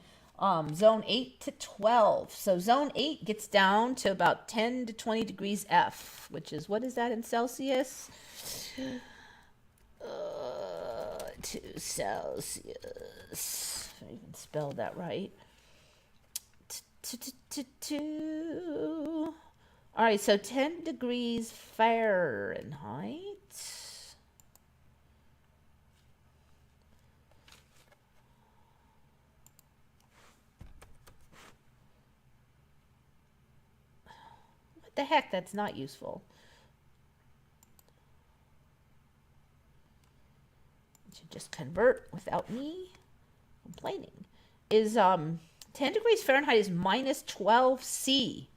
zone 8 to 12. So zone 8 gets down to about 10 to 20 degrees F, which is, what is that in Celsius? To Celsius. If I even spelled that right. All right, so 10 degrees Fahrenheit. What the heck? That's not useful. It should just convert without me complaining. Is 10 degrees Fahrenheit is minus 12 C.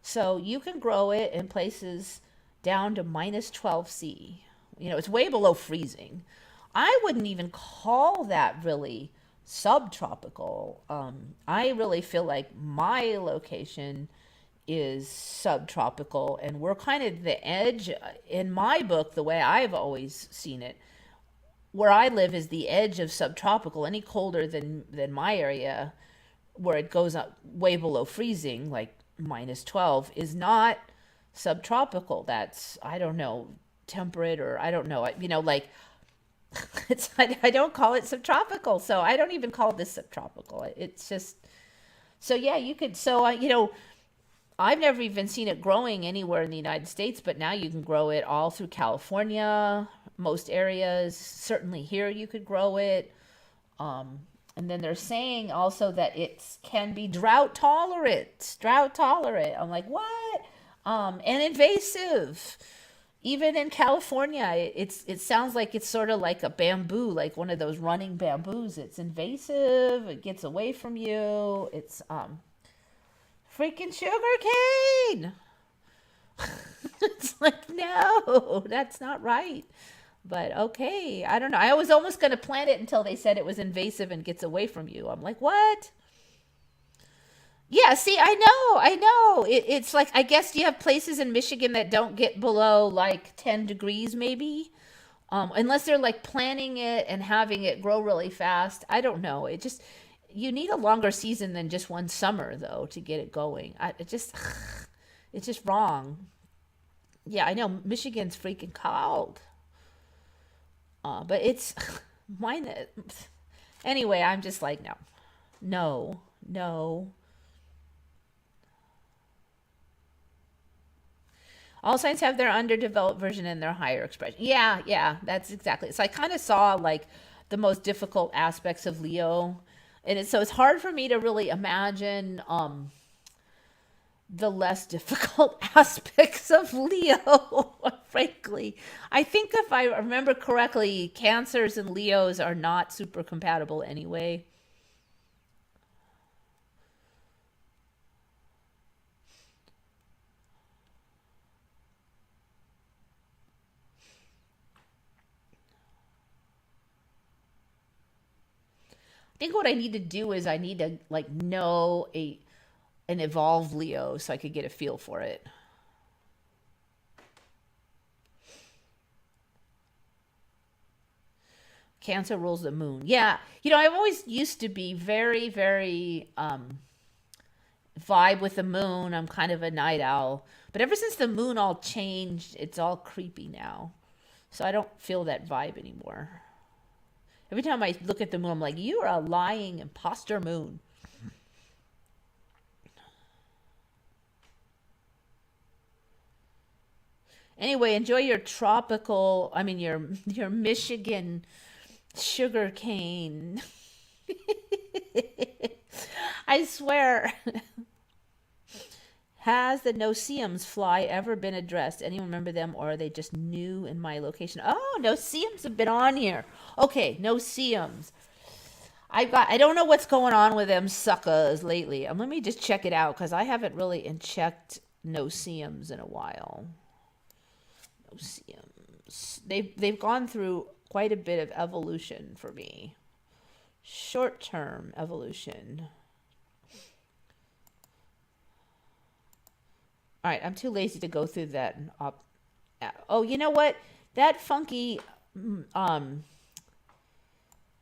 So you can grow it in places down to minus 12 C. You know, it's way below freezing. I wouldn't even call that really subtropical. I really feel like my location is subtropical, and we're kind of the edge. In my book, the way I've always seen it, where I live is the edge of subtropical. Any colder than my area, where it goes up way below freezing, like minus 12, is not subtropical. That's, I don't know, temperate, or I don't know, you know, like it's, I don't call it subtropical. So I don't even call this subtropical. It's just, so yeah, you could, so, you know, I've never even seen it growing anywhere in the United States, but now you can grow it all through California, most areas. Certainly here you could grow it. And then they're saying also that it can be drought tolerant. Drought tolerant. I'm like, what? And invasive. Even in California, it sounds like it's sort of like a bamboo, like one of those running bamboos. It's invasive. It gets away from you. It's freaking sugar cane. It's like, no, that's not right. But okay, I don't know. I was almost going to plant it until they said it was invasive and gets away from you. I'm like, what? Yeah, see, I know. It's like, I guess you have places in Michigan that don't get below like 10 degrees maybe. Unless they're like planting it and having it grow really fast. I don't know. It just, you need a longer season than just one summer though to get it going. It's just wrong. Yeah, I know Michigan's freaking cold. But it's mine. Anyway, I'm just like, no. All signs have their underdeveloped version and their higher expression. Yeah, that's exactly. So I kind of saw like the most difficult aspects of Leo, and so it's hard for me to really imagine the less difficult aspects of Leo, frankly. I think if I remember correctly, Cancers and Leos are not super compatible anyway. think what I need to do is I need to like know an evolved Leo so I could get a feel for it. Cancer rules the moon. Yeah. I've always used to be very, very vibe with the moon. I'm kind of a night owl. But ever since the moon all changed, it's all creepy now. So I don't feel that vibe anymore. Every time I look at the moon, I'm like, you are a lying imposter moon. Anyway, enjoy your your Michigan sugar cane. I swear. Has the no-see-ums fly ever been addressed? Anyone remember them, or are they just new in my location? Oh, no-see-ums have been on here. Okay, no-see-ums. I don't know what's going on with them suckers lately. Let me just check it out because I haven't really checked no-see-ums in a while. No-see-ums. They've gone through quite a bit of evolution for me. Short-term evolution. All right, I'm too lazy to go through that. Oh, you know what? That funky. Let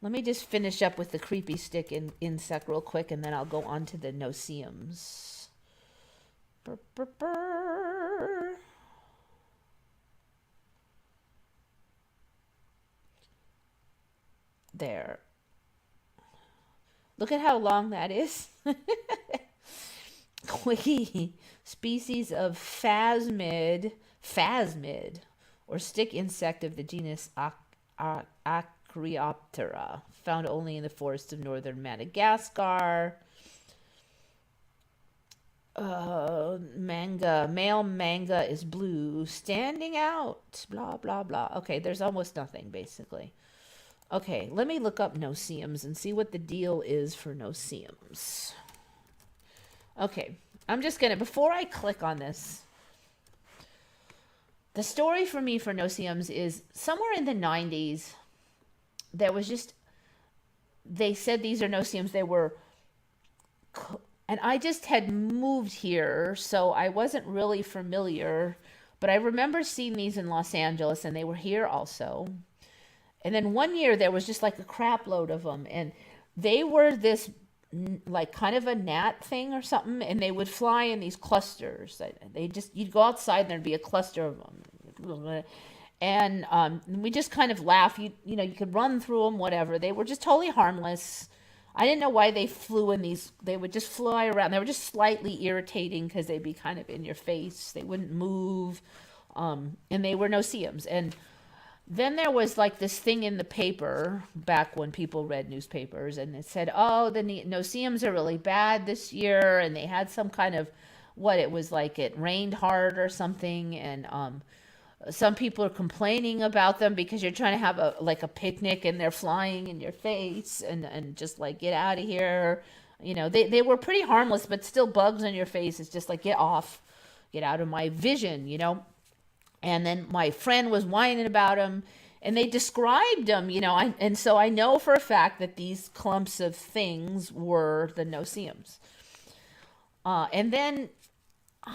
me just finish up with the creepy stick insect real quick, and then I'll go on to the no-see-ums. Burr, burr, burr. There. Look at how long that is. Quickie. Species of phasmid, or stick insect of the genus Acreoptera, found only in the forests of northern Madagascar. Male manga is blue, standing out, blah, blah, blah. Okay, there's almost nothing, basically. Okay, let me look up no-see-ums and see what the deal is for no-see-ums. Okay, I'm just going to, before I click on this, the story for me for no-see-ums is somewhere in the 90s, there was just, they said these are no-see-ums, they were, and I just had moved here, so I wasn't really familiar, but I remember seeing these in Los Angeles, and they were here also. And then one year there was just like a crap load of them, and they were this like kind of a gnat thing or something, and they would fly in these clusters. You'd go outside and there'd be a cluster of them, and we just kind of laugh. You could run through them, whatever. They were just totally harmless. I didn't know why they flew in these. They would just fly around. They were just slightly irritating because they'd be kind of in your face. They wouldn't move, and they were no-see-ums. And then there was like this thing in the paper back when people read newspapers, and it said, oh, the no-see-ums are really bad this year. And they had some kind of, it was like it rained hard or something. And some people are complaining about them because you're trying to have a picnic and they're flying in your face and just like, get out of here. They were pretty harmless, but still bugs in your face. It's just like, get out of my vision, And then my friend was whining about them, and they described them, and so I know for a fact that these clumps of things were the no-see-ums. And then,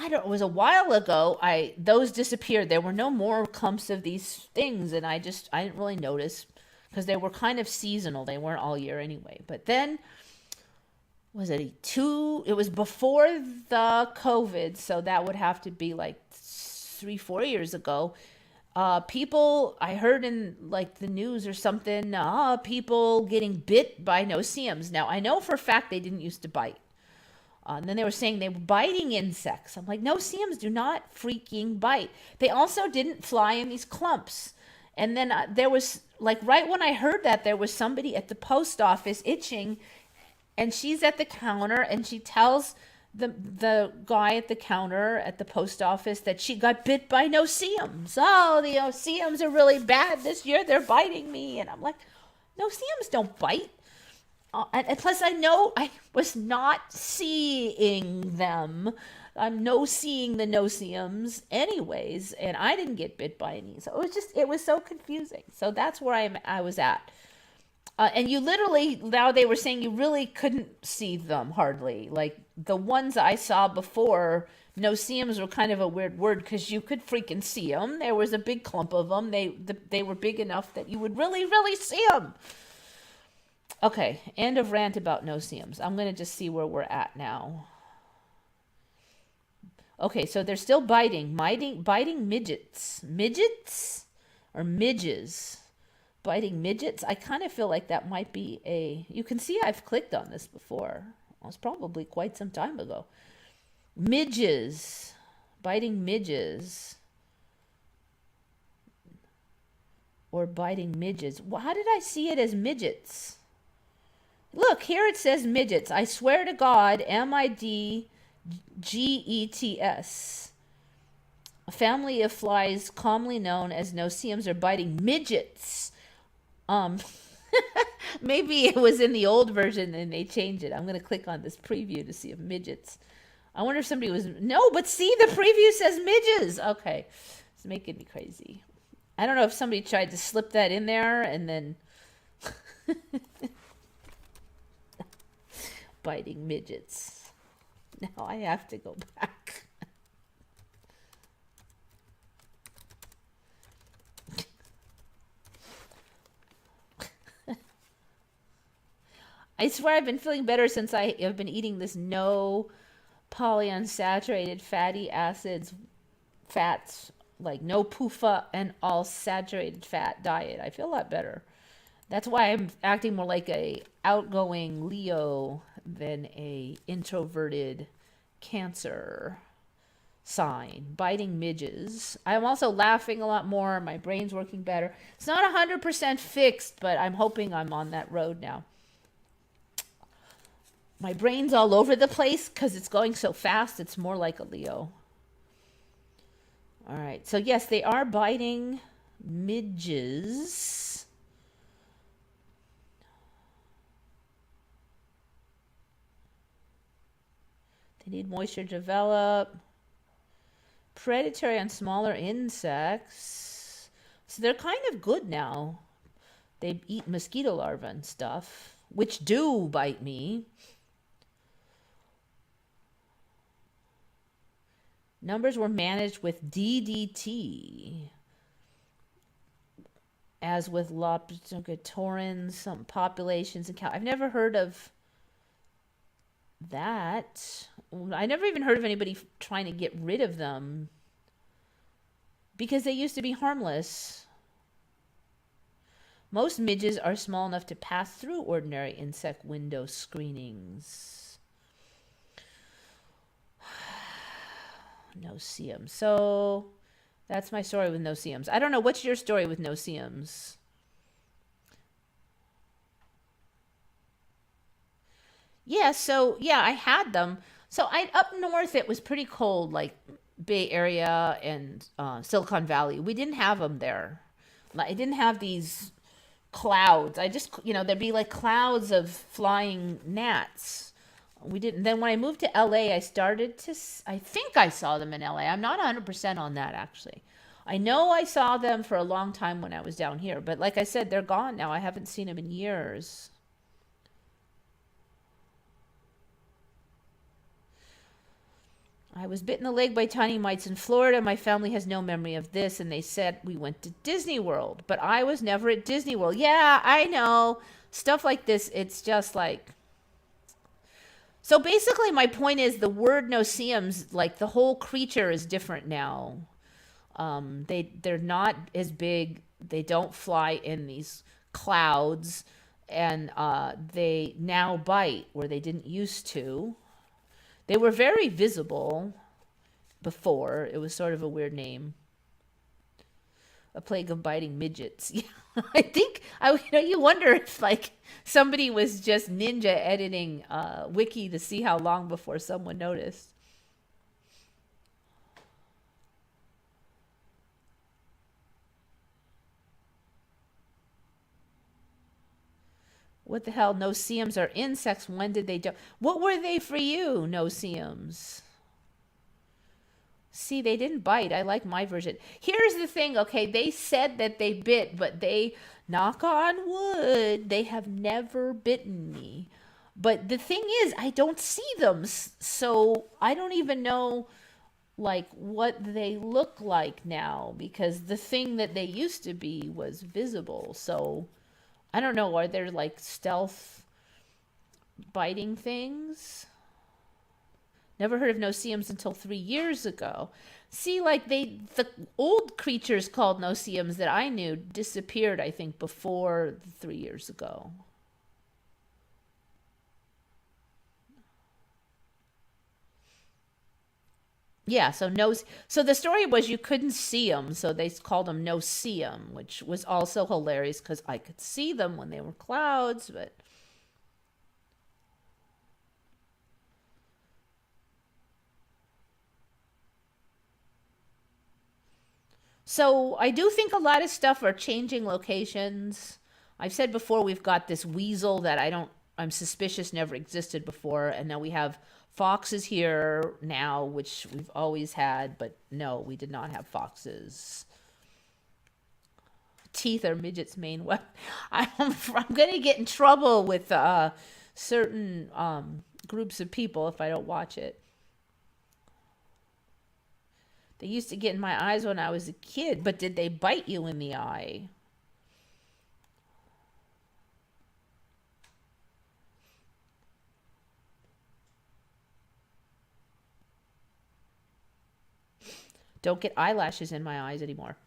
it was a while ago, those disappeared. There were no more clumps of these things, and I didn't really notice because they were kind of seasonal. They weren't all year anyway. But then, it was before the COVID, so that would have to be like 3-4 years ago. People, I heard in like the news or something, people getting bit by no-see-ums. Now I know for a fact they didn't used to bite. And then they were saying they were biting insects. I'm like, no-see-ums do not freaking bite. They also didn't fly in these clumps. And then there was like, right when I heard that, there was somebody at the post office itching, and she's at the counter, and she tells the guy at the counter at the post office that she got bit by no-see-ums. Oh, the no-see-ums are really bad this year. They're biting me. And I'm like, no-see-ums don't bite. And plus I know I was not seeing them. I'm no-seeing the no-see-ums anyways. And I didn't get bit by any. So it was so confusing. So that's where I was at. And you literally, now they were saying you really couldn't see them hardly. Like the ones I saw before, no-see-ums were kind of a weird word because you could freaking see them. There was a big clump of them. They were big enough that you would really, really see them. Okay, end of rant about no-see-ums. I'm going to just see where we're at now. Okay, so they're still biting midgets. Midgets? Or midges? Biting midgets? I kind of feel like that might be a... You can see I've clicked on this before. It was probably quite some time ago. Midges. Biting midges. Or biting midgets. Well, how did I see it as midgets? Look, here it says midgets. I swear to God, midgets. A family of flies commonly known as no-see-ums are biting midgets. Maybe it was in the old version and they changed it. I'm going to click on this preview to see if midgets. I wonder if somebody was... No, but see, the preview says midges. Okay, it's making me crazy. I don't know if somebody tried to slip that in there and then... Biting midgets. Now I have to go back. I swear I've been feeling better since I have been eating this no polyunsaturated fatty acids, fats, like no PUFA and all saturated fat diet. I feel a lot better. That's why I'm acting more like a outgoing Leo than a introverted Cancer sign. Biting midges. I'm also laughing a lot more. My brain's working better. It's not 100% fixed, but I'm hoping I'm on that road now. My brain's all over the place because it's going so fast. It's more like a Leo. All right. So yes, they are biting midges. They need moisture to develop. Predatory on smaller insects. So they're kind of good now. They eat mosquito larvae and stuff, which do bite me. Numbers were managed with DDT. As with Loptogatorans, some populations and I've never heard of that. I never even heard of anybody trying to get rid of them because they used to be harmless. Most midges are small enough to pass through ordinary insect window screenings. No-see-ums. So that's my story with no-see-ums. I don't know. What's your story with no-see-ums? Yeah, so yeah, I had them. So up north it was pretty cold, like Bay Area and Silicon Valley. We didn't have them there. I didn't have these clouds. I just, there'd be like clouds of flying gnats. We didn't. Then when I moved to LA, I think I saw them in LA. I'm not 100% on that, actually. I know I saw them for a long time when I was down here. But like I said, they're gone now. I haven't seen them in years. I was bitten in the leg by tiny mites in Florida. My family has no memory of this. And they said we went to Disney World. But I was never at Disney World. Yeah, I know. Stuff like this, it's just like... So basically my point is the word no-see-ums, like the whole creature is different now. They're not as big. They don't fly in these clouds. And they now bite where they didn't used to. They were very visible before. It was sort of a weird name. A plague of biting midgets. Yeah, I think you wonder if like somebody was just ninja editing wiki to see how long before someone noticed. What the hell? No-see-ums are insects. When did they do? What were they for you? No-see-ums. See, they didn't bite. I like my version. Here's the thing, okay? They said that they bit, but they, knock on wood, they have never bitten me. But the thing is, I don't see them, so I don't even know like what they look like now because the thing that they used to be was visible. So I don't know. Are there like stealth biting things? Never heard of no-see-ums until 3 years ago. See, like the old creatures called no-see-ums that I knew disappeared, I think, before 3 years ago. Yeah, so no, so the story was you couldn't see them, so they called them no-see-um, which was also hilarious because I could see them when they were clouds, but so I do think a lot of stuff are changing locations. I've said before we've got this weasel that I'm suspicious never existed before, and now we have foxes here now, which we've always had, but no, we did not have foxes. Teeth are midgets' main weapon. I'm gonna get in trouble with certain groups of people if I don't watch it. They used to get in my eyes when I was a kid, but did they bite you in the eye? Don't get eyelashes in my eyes anymore.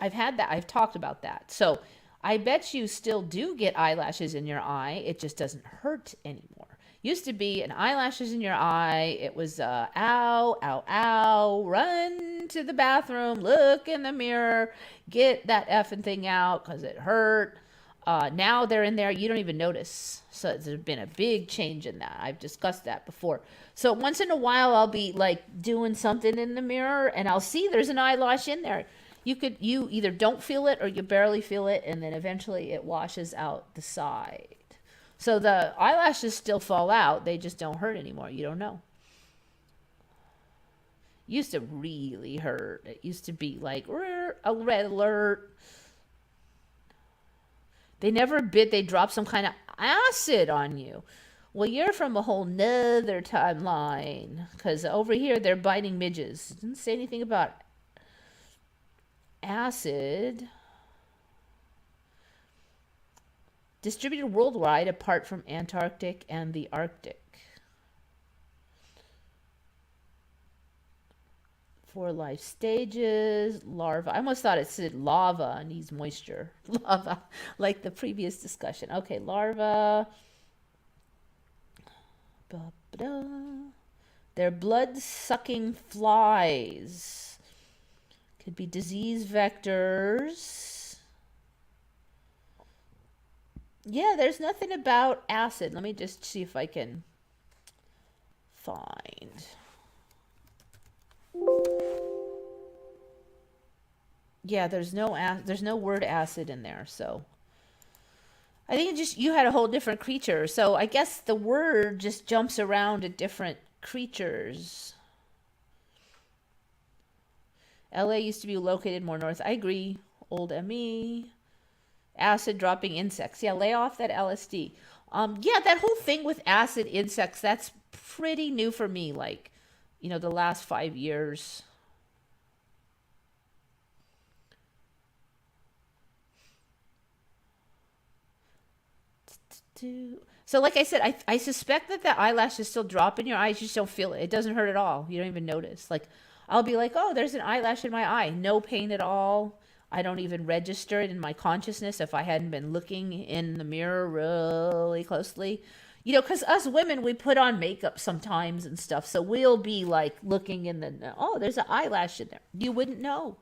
I've had that. I've talked about that. So I bet you still do get eyelashes in your eye. It just doesn't hurt anymore. Used to be an eyelashes in your eye. It was ow, ow, ow. Run to the bathroom. Look in the mirror. Get that effing thing out because it hurt. Now they're in there. You don't even notice. So there's been a big change in that. I've discussed that before. So once in a while, I'll be like doing something in the mirror and I'll see there's an eyelash in there. You either don't feel it or you barely feel it, and then eventually it washes out the side. So the eyelashes still fall out. They just don't hurt anymore. You don't know. Used to really hurt. It used to be like a red alert. They never bit. They dropped some kind of acid on you. Well, you're from a whole nother timeline. Because over here, they're biting midges. It didn't say anything about acid. Distributed worldwide apart from Antarctic and the Arctic. 4 life stages, larva. I almost thought it said lava needs moisture. Lava, like the previous discussion. Okay, larva. Ba-ba-da. They're blood-sucking flies. Could be disease vectors. Yeah, there's nothing about acid. Let me just see if I can find. Yeah, there's no word acid in there, so I think it just you had a whole different creature. So I guess the word just jumps around to different creatures. LA used to be located more north. I agree. Old ME. Acid dropping insects. Yeah, lay off that LSD. Yeah, that whole thing with acid insects, that's pretty new for me, like, the last 5 years. So like I said, I suspect that the eyelashes still drop in your eyes. You just don't feel it. It doesn't hurt at all. You don't even notice. Like I'll be like, oh, there's an eyelash in my eye. No pain at all. I don't even register it in my consciousness if I hadn't been looking in the mirror really closely. Because us women, we put on makeup sometimes and stuff. So we'll be like looking in oh, there's an eyelash in there. You wouldn't know.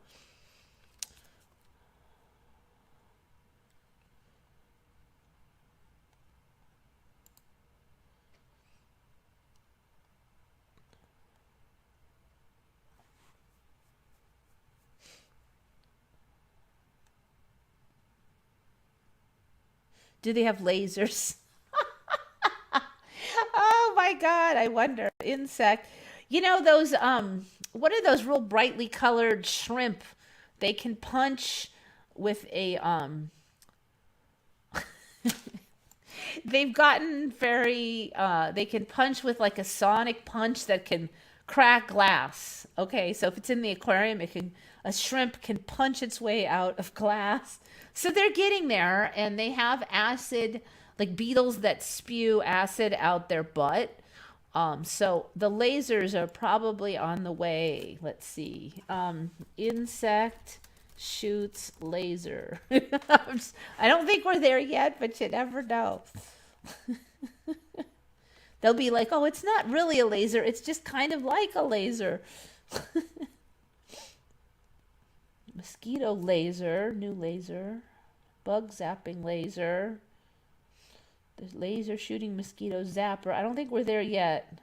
Do they have lasers? Oh my God, I wonder. Insect. You know those what are those real brightly colored shrimp? They can punch with a they've gotten very they can punch with like a sonic punch that can crack glass. Okay, so if it's in the aquarium, it can a shrimp can punch its way out of glass. So they're getting there, and they have acid, like beetles that spew acid out their butt. So the lasers are probably on the way. Let's see. Insect shoots laser. I don't think we're there yet, but you never know. They'll be like, oh, it's not really a laser. It's just kind of like a laser. Mosquito laser, new laser. Bug zapping laser. There's laser shooting mosquito zapper. I don't think we're there yet.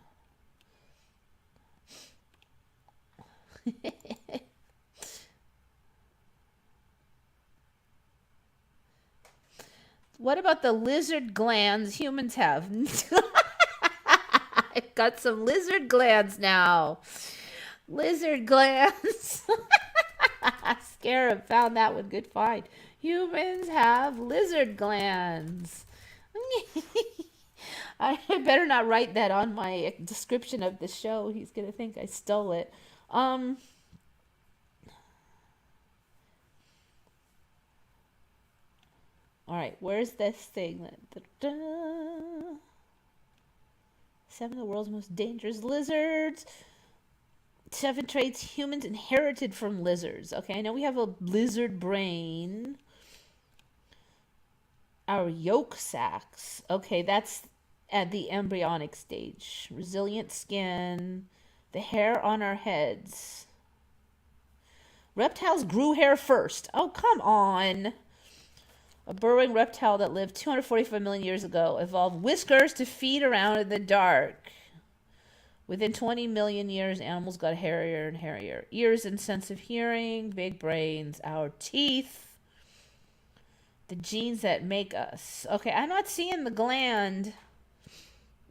What about the lizard glands humans have? I've got some lizard glands now. Lizard glands. Scarab found that one. Good find. Humans have lizard glands. I better not write that on my description of the show. He's going to think I stole it. All right, where's this thing? 7 of the world's most dangerous lizards. 7 traits humans inherited from lizards. Okay, I know we have a lizard brain. Our yolk sacs. Okay, that's at the embryonic stage. Resilient skin. The hair on our heads. Reptiles grew hair first. Oh, come on. A burrowing reptile that lived 245 million years ago evolved whiskers to feed around in the dark. Within 20 million years, animals got hairier and hairier. Ears and sense of hearing, big brains, our teeth, the genes that make us. Okay, I'm not seeing the gland.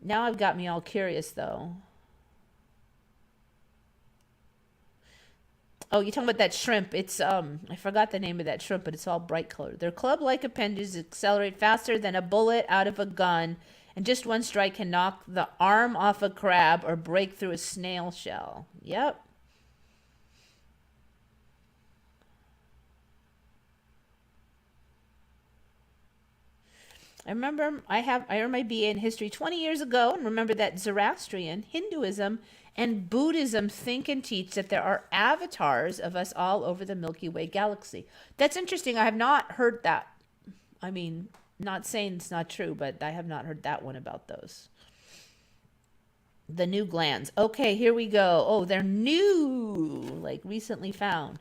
Now I've got me all curious, though. Oh, you're talking about that shrimp. It's I forgot the name of that shrimp, but it's all bright colored. Their club-like appendages accelerate faster than a bullet out of a gun, and just one strike can knock the arm off a crab or break through a snail shell. Yep. I remember I earned my BA in history 20 years ago, and remember that Zoroastrian, Hinduism, and Buddhism think and teach that there are avatars of us all over the Milky Way galaxy. That's interesting. I have not heard that. I mean, not saying it's not true, but I have not heard that one about those. The new glands. Okay, here we go. Oh, they're new, like recently found.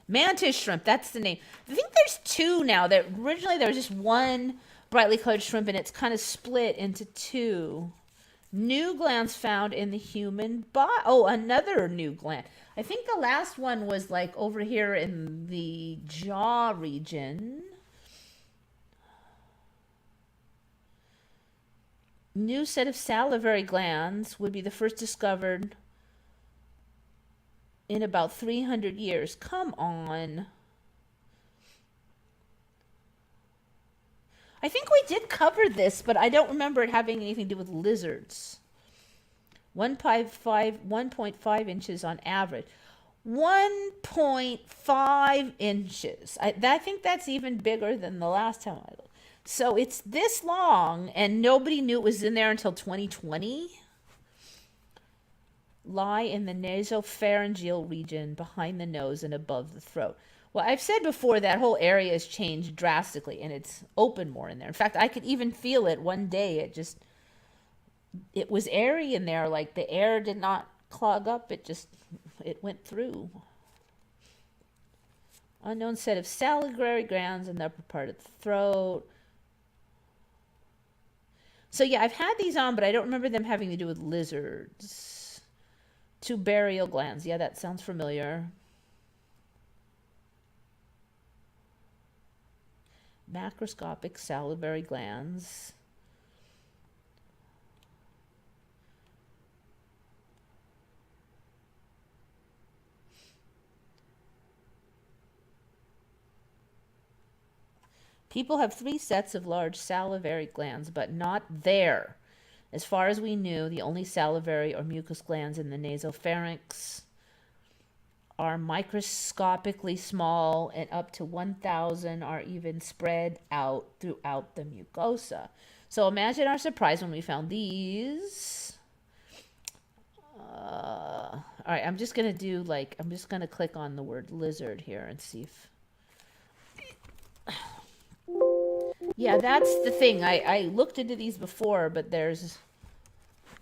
Mantis shrimp, that's the name. I think there's 2 now. Originally there was just one brightly colored shrimp, and it's kind of split into 2. New glands found in the human body. Oh, another new gland. I think the last one was like over here in the jaw region. New set of salivary glands would be the first discovered in about 300 years. Come on. I think we did cover this, but I don't remember it having anything to do with lizards. 1.5 inches on average. 1.5 inches. I think that's even bigger than the last time I looked. So it's this long, and nobody knew it was in there until 2020. Lie in the nasopharyngeal region, behind the nose and above the throat. Well, I've said before that whole area has changed drastically, and it's open more in there. In fact, I could even feel it one day. It was airy in there, like the air did not clog up. It went through. Unknown set of salivary glands in the upper part of the throat. So yeah, I've had these on, but I don't remember them having to do with lizards. 2 burial glands. Yeah, that sounds familiar. Macroscopic salivary glands. People have 3 sets of large salivary glands, but not there. As far as we knew, the only salivary or mucus glands in the nasopharynx are microscopically small, and up to 1,000 are even spread out throughout the mucosa. So imagine our surprise when we found these. All right, I'm just going to click on the word lizard here and see if... Yeah, that's the thing. I looked into these before, but there's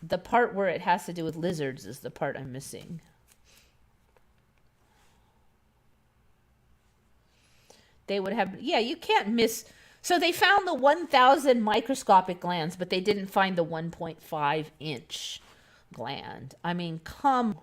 the part where it has to do with lizards is the part I'm missing. They would have, yeah, you can't miss. So they found the 1,000 microscopic glands, but they didn't find the 1.5 inch gland. I mean, come.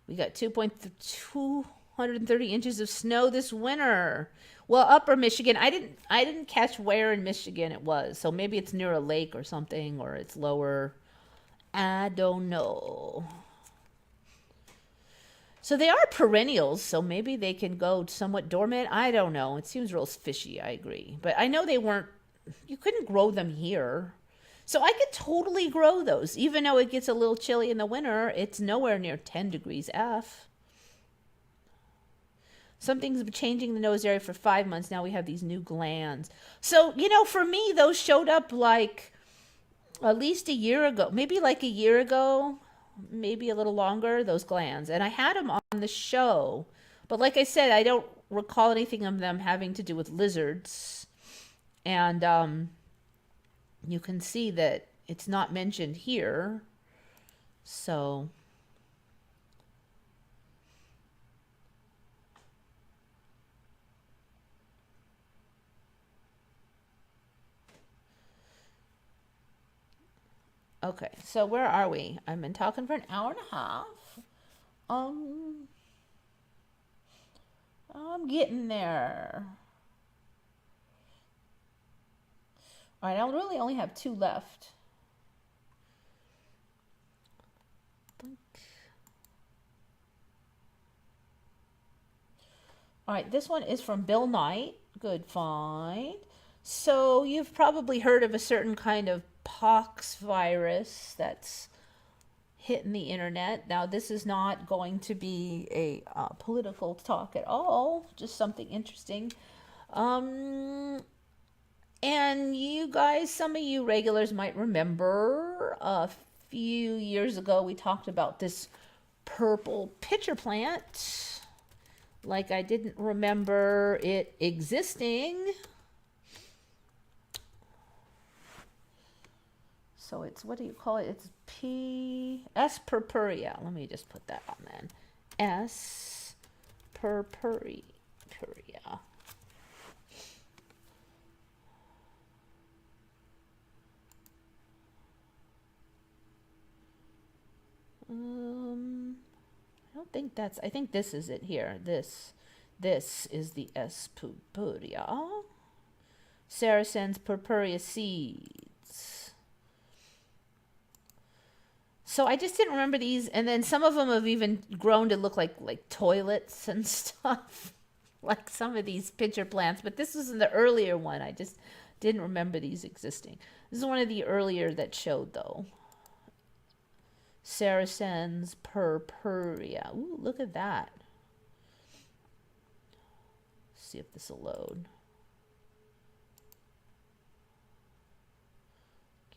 We got 230 inches of snow this winter. Well, upper Michigan. I didn't catch where in Michigan it was. So maybe it's near a lake or something, or it's lower. I don't know. So they are perennials, so maybe they can go somewhat dormant. I don't know. It seems real fishy, I agree. But I know they weren't, you couldn't grow them here. So I could totally grow those. Even though it gets a little chilly in the winter, it's nowhere near 10 degrees F. Something's been changing the nose area for 5 months. Now we have these new glands. So, you know, for me, those showed up like at least a year ago. Maybe like a year ago. Maybe a little longer, those glands. And I had them on the show. But like I said, I don't recall anything of them having to do with lizards. And, you can see that it's not mentioned here. So okay, so where are we? I've been talking for an hour and a half. I'm getting there. All right, I'll really only have 2 left. All right, this one is from Bill Knight. Good find. So you've probably heard of a certain kind of pox virus that's hitting the internet. Now, this is not going to be a political talk at all, just something interesting. And you guys, some of you regulars might remember a few years ago we talked about this purple pitcher plant. Like I didn't remember it existing. So it's, what do you call it? It's S. purpurea. Let me just put that on then. S. purpurea. I don't think that's, I think this is it here. This is the S. purpurea. Saracen's purpurea seeds. So I just didn't remember these, and then some of them have even grown to look like toilets and stuff, like some of these pitcher plants. But this was in the earlier one. I just didn't remember these existing. This is one of the earlier that showed, though. Saracen's purpurea. Ooh, look at that. Let's see if this will load.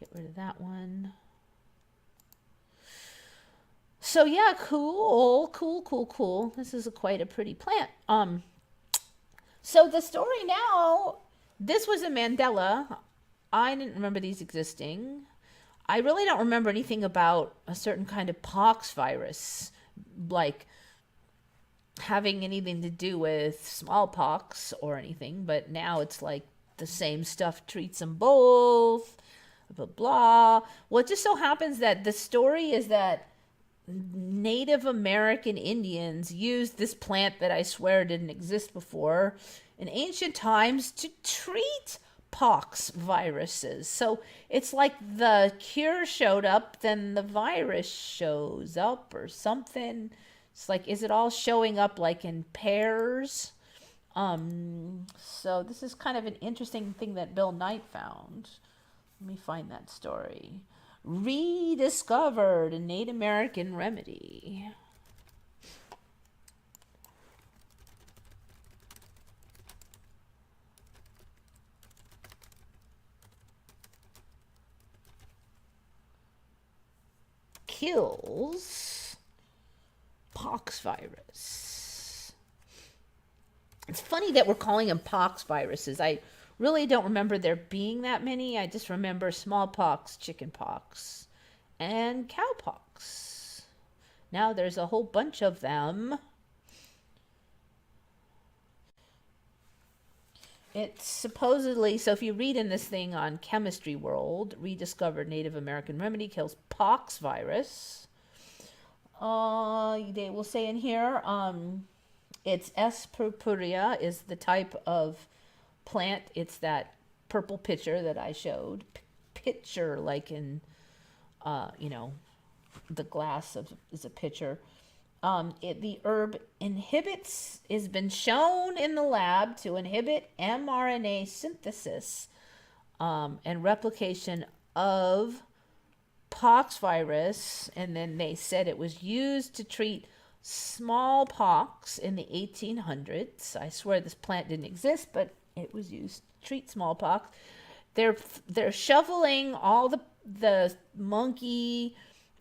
Get rid of that one. So yeah, cool. This is quite a pretty plant. So the story now, this was a Mandela. I didn't remember these existing. I really don't remember anything about a certain kind of pox virus, like having anything to do with smallpox or anything. But now it's like the same stuff treats them both, blah, blah. Well, it just so happens that the story is that Native American Indians used this plant that I swear didn't exist before in ancient times to treat pox viruses. So it's like the cure showed up, then the virus shows up or something. It's like, is it all showing up like in pairs? So this is kind of an interesting thing that Bill Knight found. Let me find that story. Rediscovered a Native American remedy. Kills pox virus. It's funny that we're calling them pox viruses. I really don't remember there being that many. I just remember smallpox, chickenpox, and cowpox. Now there's a whole bunch of them. It's supposedly, so if you read in this thing on Chemistry World, rediscovered Native American remedy kills pox virus. They will say in here, it's S. purpurea is the type of plant. It's that purple pitcher that I showed. Pitcher, like in, the glass is a pitcher. The herb has been shown in the lab to inhibit mRNA synthesis and replication of pox virus. And then they said it was used to treat smallpox in the 1800s. I swear this plant didn't exist, but it was used to treat smallpox. They're shoveling all the monkey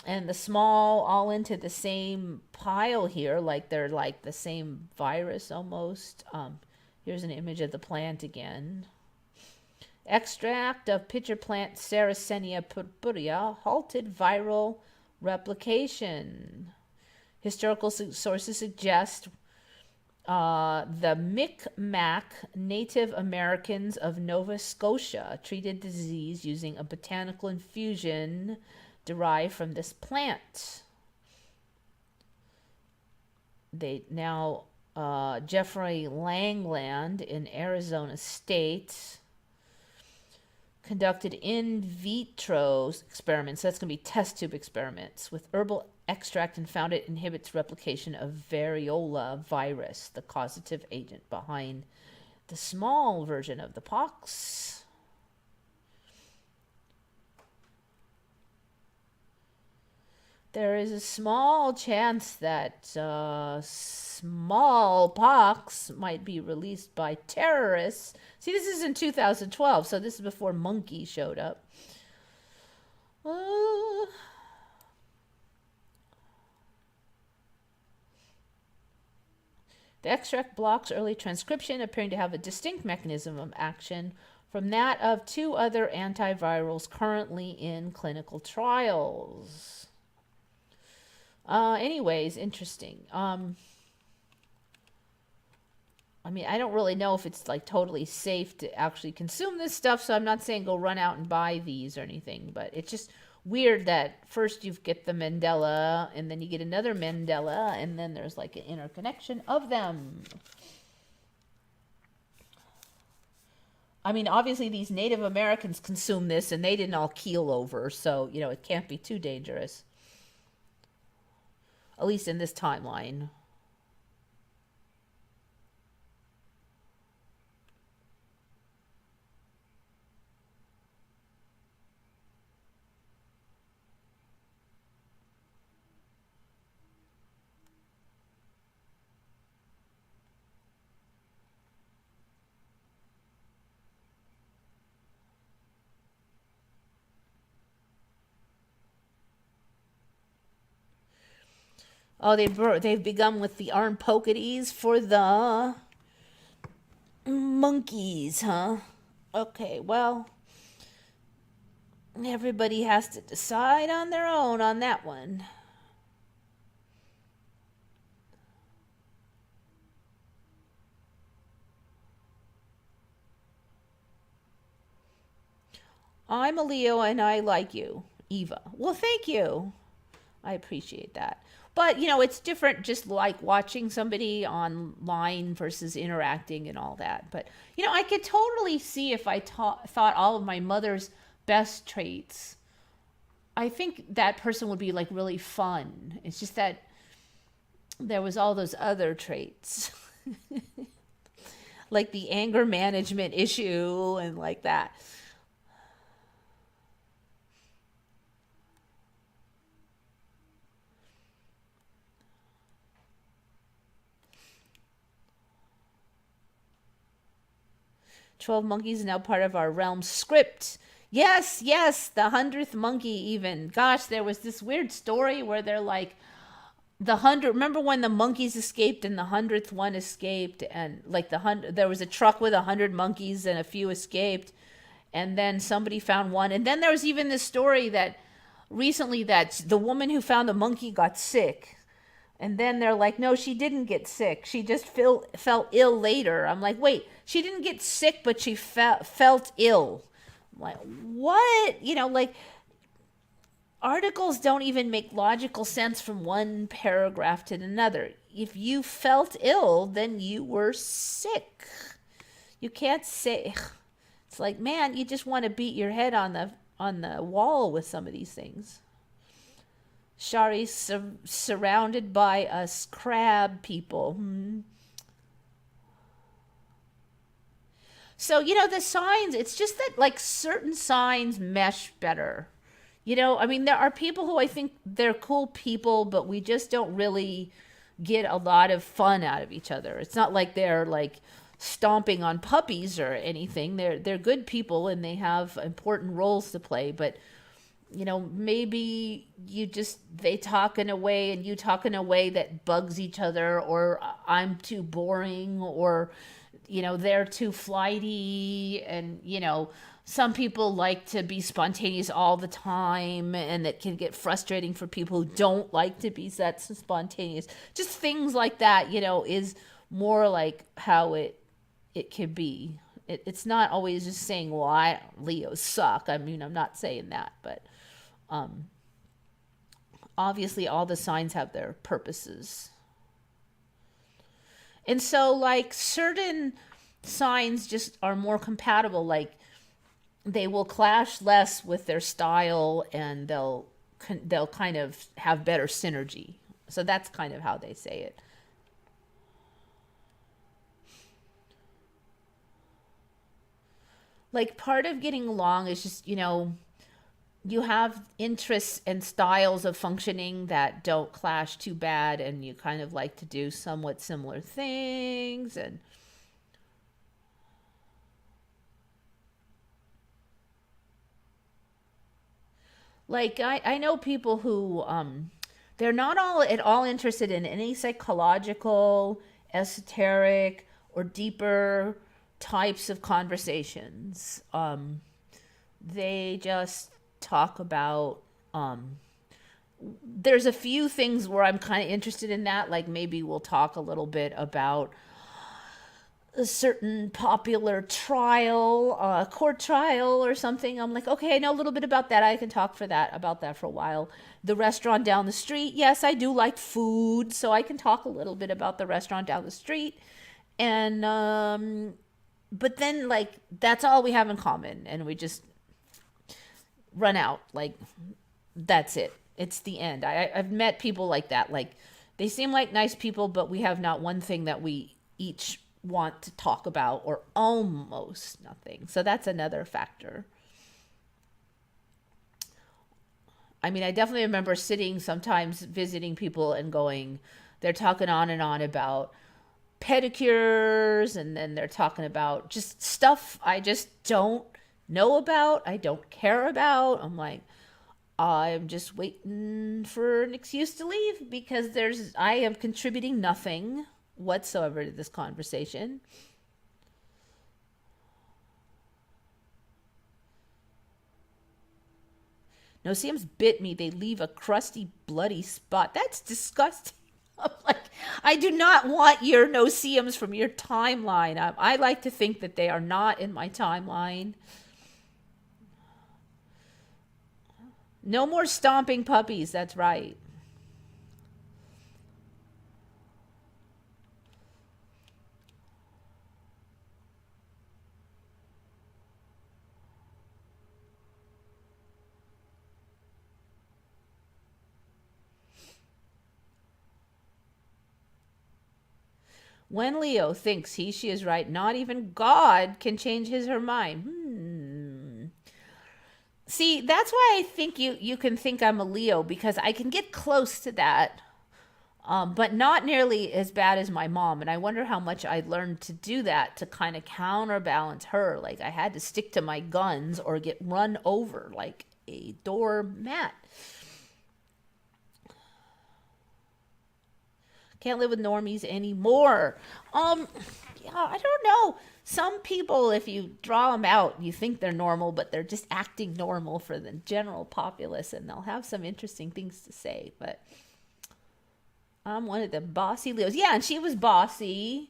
and the small all into the same pile here, like they're like the same virus almost. Here's an image of the plant again. Extract of pitcher plant Sarracenia purpurea halted viral replication. Historical sources suggest the Micmac Native Americans of Nova Scotia treated disease using a botanical infusion derived from this plant. Jeffrey Langland in Arizona State conducted in vitro experiments. That's going to be test tube experiments with herbal extract and found it inhibits replication of variola virus, the causative agent behind the small version of the pox. There is a small chance that smallpox might be released by terrorists. See, this is in 2012, so this is before monkey showed up. The extract blocks early transcription, appearing to have a distinct mechanism of action from that of two other antivirals currently in clinical trials. Anyways, interesting. I don't really know if it's like totally safe to actually consume this stuff, so I'm not saying go run out and buy these or anything, but it's just weird that first you get the Mandela and then you get another Mandela and then there's like an interconnection of them. Obviously these Native Americans consume this and they didn't all keel over, so, it can't be too dangerous. At least in this timeline. Oh, they've begun with the arm poketies for the monkeys, huh? Okay, well, everybody has to decide on their own on that one. I'm a Leo and I like you, Eva. Well, thank you. I appreciate that. But, it's different just like watching somebody online versus interacting and all that. But, I could totally see if I thought all of my mother's best traits, I think that person would be like really fun. It's just that there was all those other traits, like the anger management issue and like that. 12 monkeys now part of our realm script. Yes, yes, the 100th monkey even. Gosh, there was this weird story where they're like, remember when the monkeys escaped and the 100th one escaped, and like there was a truck with 100 monkeys and a few escaped, and then somebody found one. And then there was even this story that recently that the woman who found the monkey got sick. And then they're like, no, she didn't get sick. She just felt ill later. I'm like, wait, she didn't get sick, but she felt ill. I'm like, what? Like, articles don't even make logical sense from one paragraph to another. If you felt ill, then you were sick. You can't say, it's like, man, you just want to beat your head on the wall with some of these things. Shari surrounded by us crab people. So, the signs, it's just that like certain signs mesh better. There are people who I think they're cool people, but we just don't really get a lot of fun out of each other. It's not like they're like stomping on puppies or anything. They're good people and they have important roles to play, but maybe they talk in a way and you talk in a way that bugs each other, or I'm too boring, or, they're too flighty. And, some people like to be spontaneous all the time, and that can get frustrating for people who don't like to be that spontaneous. Just things like that, is more like how it can be. It's not always just saying, well, Leos suck. I'm not saying that, but obviously all the signs have their purposes. And so like certain signs just are more compatible, like they will clash less with their style, and they'll kind of have better synergy. So that's kind of how they say it. Like part of getting along is just, you have interests and styles of functioning that don't clash too bad, and you kind of like to do somewhat similar things. And like I know people who they're not all at all interested in any psychological, esoteric, or deeper types of conversations. They just talk about there's a few things where I'm kind of interested in that, like maybe we'll talk a little bit about a certain popular trial, court trial or something. I'm like, okay, I know a little bit about that. I can talk about that for a while. The restaurant down the street, yes, I do like food, so I can talk a little bit about the restaurant down the street. And but then like that's all we have in common, and we just run out. Like that's it. It's the end. I've met people like that. Like they seem like nice people, but we have not one thing that we each want to talk about, or almost nothing. So that's another factor. I mean, I definitely remember sitting sometimes visiting people and going, they're talking on and on about pedicures, and then they're talking about just stuff I just don't know about, I don't care about. I'm like, I'm just waiting for an excuse to leave, because I am contributing nothing whatsoever to this conversation. No-see-ums bit me. They leave a crusty, bloody spot. That's disgusting. I'm like, I do not want your no-see-ums from your timeline. I like to think that they are not in my timeline. No more stomping puppies. That's right. When Leo thinks she is right, not even God can change his her mind. See, that's why I think you can think I'm a Leo, because I can get close to that, but not nearly as bad as my mom. And I wonder how much I learned to do that to kind of counterbalance her. Like I had to stick to my guns or get run over like a doormat. Can't live with normies anymore. Yeah, I don't know. Some people, if you draw them out, you think they're normal, but they're just acting normal for the general populace, and they'll have some interesting things to say. But I'm one of the bossy Leos. Yeah, and she was bossy.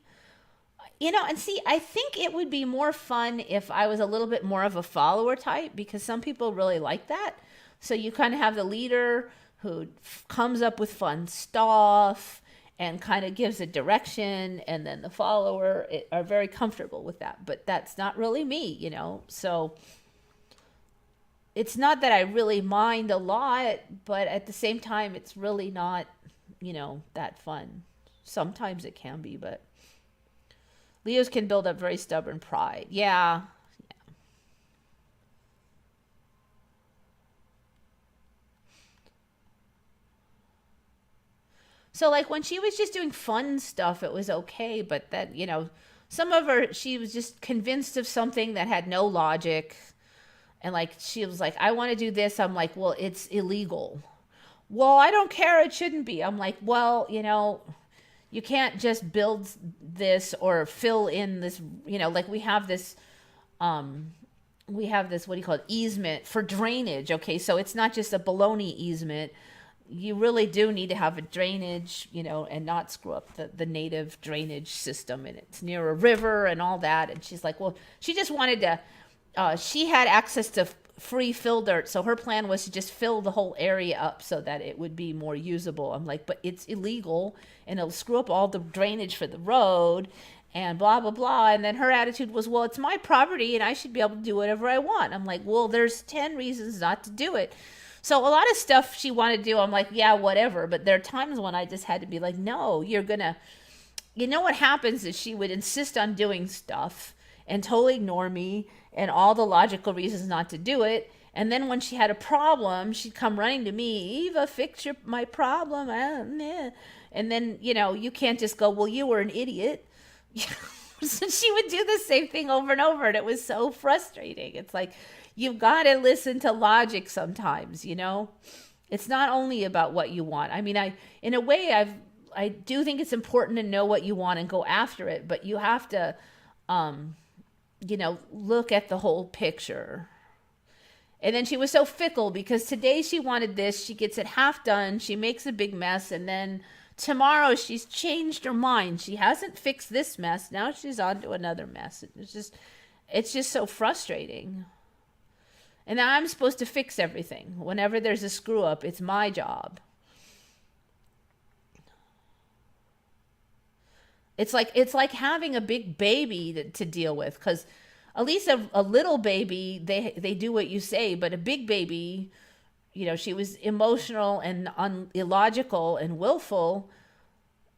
You know, and see, I think it would be more fun if I was a little bit more of a follower type, because some people really like that. So you kind of have the leader who comes up with fun stuff and kind of gives a direction, and then the follower are very comfortable with that. But that's not really me, you know. So it's not that I really mind a lot, but at the same time, it's really not, you know, that fun. Sometimes it can be, but Leos can build up very stubborn pride. Yeah. So like when she was just doing fun stuff, it was okay. But that, you know, some of her, she was just convinced of something that had no logic. And like, she was like, I want to do this. I'm like, well, it's illegal. Well, I don't care. It shouldn't be. I'm like, well, you know, you can't just build this or fill in this, you know, like we have this, what do you call it, easement for drainage. Okay, so it's not just a baloney easement. You really do need to have a drainage, you know, and not screw up the native drainage system. And it's near a river and all that. And she's like, well, she just wanted to, she had access to free fill dirt. So her plan was to just fill the whole area up so that it would be more usable. I'm like, but it's illegal and it'll screw up all the drainage for the road and blah, blah, blah. And then her attitude was, well, it's my property and I should be able to do whatever I want. I'm like, well, there's 10 reasons not to do it. So a lot of stuff she wanted to do, I'm like, yeah, whatever. But there are times when I just had to be like, no, you're going to, you know, what happens is she would insist on doing stuff and totally ignore me and all the logical reasons not to do it. And then when she had a problem, she'd come running to me, Eva, fix my problem. And then, you know, you can't just go, well, you were an idiot. So she would do the same thing over and over. And it was so frustrating. It's like, you've got to listen to logic sometimes, you know? It's not only about what you want. I mean, in a way, I do think it's important to know what you want and go after it, but you have to, you know, look at the whole picture. And then she was so fickle because today she wanted this, she gets it half done, she makes a big mess, and then tomorrow she's changed her mind. She hasn't fixed this mess. Now she's on to another mess. It's just so frustrating. And now I'm supposed to fix everything. Whenever there's a screw up, it's my job. It's like having a big baby to deal with, because at least a little baby, they do what you say, but a big baby, you know, she was emotional and illogical and willful,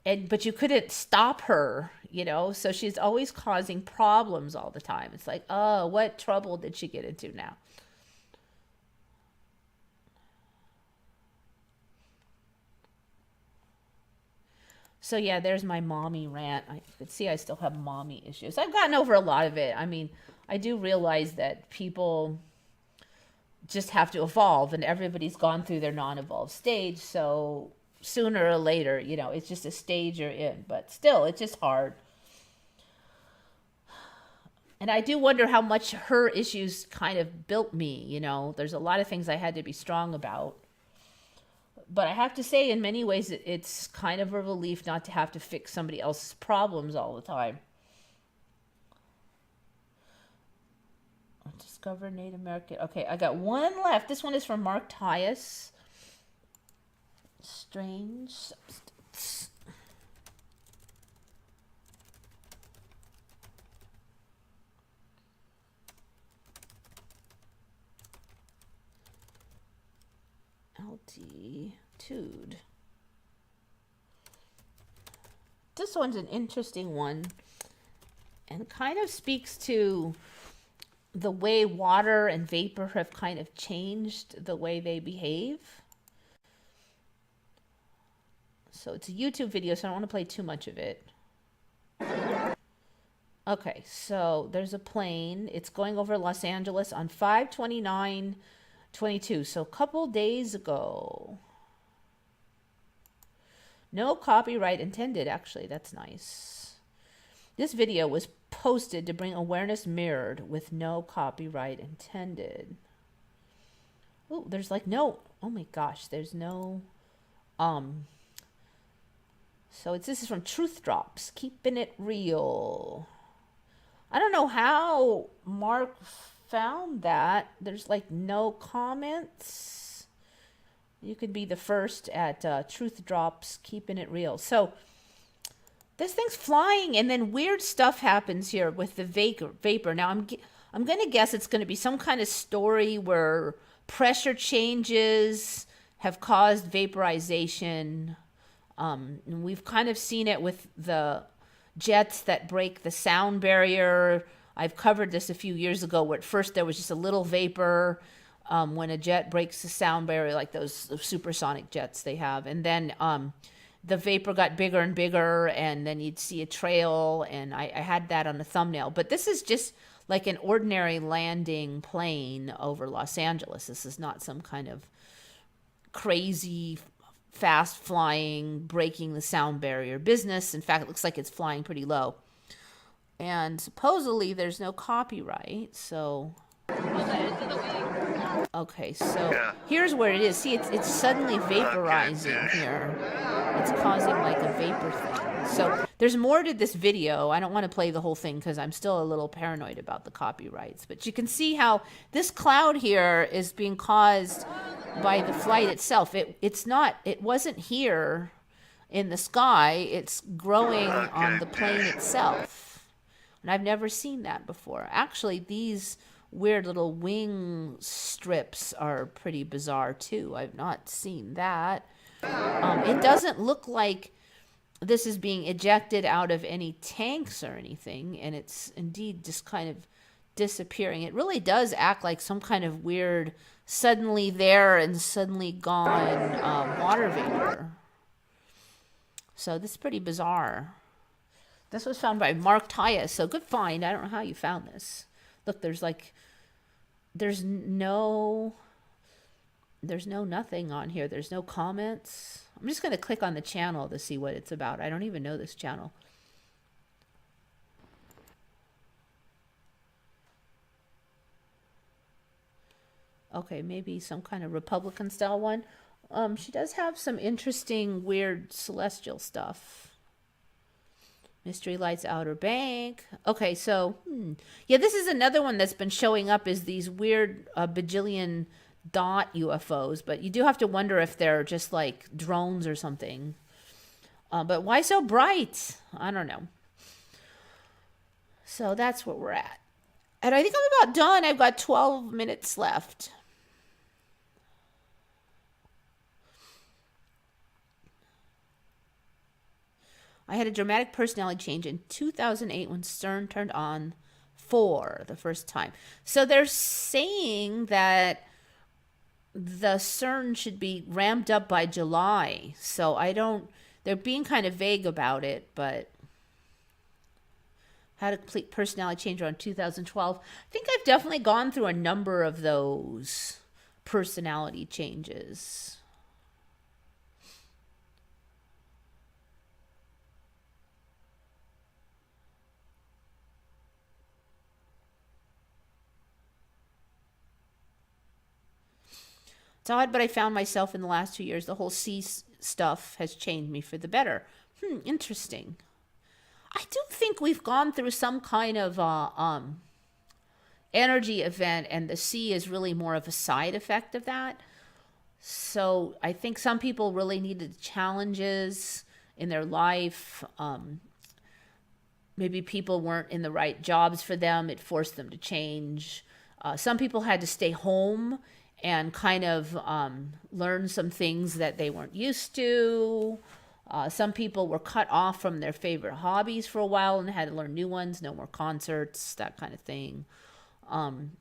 but you couldn't stop her, you know, so she's always causing problems all the time. It's like, oh, what trouble did she get into now? So yeah, there's my mommy rant. I could see I still have mommy issues. I've gotten over a lot of it. I mean, I do realize that people just have to evolve, and everybody's gone through their non-evolved stage. So sooner or later, you know, it's just a stage you're in. But still, it's just hard. And I do wonder how much her issues kind of built me, you know. There's a lot of things I had to be strong about. But I have to say, in many ways, it's kind of a relief not to have to fix somebody else's problems all the time. Discover Native American. Okay, I got one left. This one is from Mark Tyus. Strange substance. Altitude. this one's an interesting one and kind of speaks to the way water and vapor have kind of changed the way they behave. So it's a YouTube video, so I don't want to play too much of it. Okay, so there's a plane. It's going over Los Angeles on 5/29/22, so a couple days ago. No copyright intended, actually. That's nice. This video was posted to bring awareness mirrored with no copyright intended. Oh, there's like no, oh my gosh, there's no, so this is from Truth Drops, keeping it real. I don't know how Mark found that. There's like no comments. You could be the first at Truth Drops, keeping it real. So this thing's flying, and then weird stuff happens here with the vapor. Now I'm going to guess it's going to be some kind of story where pressure changes have caused vaporization. And we've kind of seen it with the jets that break the sound barrier. I've covered this a few years ago where at first there was just a little vapor when a jet breaks the sound barrier, like those supersonic jets they have. And then the vapor got bigger and bigger, and then you'd see a trail, and I had that on the thumbnail. But this is just like an ordinary landing plane over Los Angeles. This is not some kind of crazy fast flying, breaking the sound barrier business. In fact, it looks like it's flying pretty low. And supposedly there's no copyright, so... Okay, so here's where it is. See, it's suddenly vaporizing here. It's causing like a vapor thing. So there's more to this video. I don't want to play the whole thing because I'm still a little paranoid about the copyrights. But you can see how this cloud here is being caused by the flight itself. It wasn't here in the sky. It's growing on the plane itself. And I've never seen that before. Actually, these weird little wing strips are pretty bizarre too. I've not seen that. It doesn't look like this is being ejected out of any tanks or anything, and it's indeed just kind of disappearing. It really does act like some kind of weird suddenly there and suddenly gone water vapor. So this is pretty bizarre. This was found by Mark Tyus, so good find. I don't know how you found this. Look, there's no nothing on here. There's no comments. I'm just going to click on the channel to see what it's about. I don't even know this channel. Okay, maybe some kind of Republican style one. She does have some interesting, weird celestial stuff. Mystery Lights Outer Bank. Okay, so, yeah, this is another one that's been showing up is these weird bajillion dot UFOs, but you do have to wonder if they're just like drones or something. But why so bright? I don't know. So that's where we're at. And I think I'm about done. I've got 12 minutes left. I had a dramatic personality change in 2008 when CERN turned on for the first time. So they're saying that the CERN should be ramped up by July. So they're being kind of vague about it, but had a complete personality change around 2012. I think I've definitely gone through a number of those personality changes. It's odd, but I found myself in the last 2 years, the whole sea stuff has changed me for the better. Interesting. I do think we've gone through some kind of energy event, and the sea is really more of a side effect of that. So I think some people really needed challenges in their life. Maybe people weren't in the right jobs for them. It forced them to change. Some people had to stay home and kind of learn some things that they weren't used to. Some people were cut off from their favorite hobbies for a while and had to learn new ones, no more concerts, that kind of thing. Um,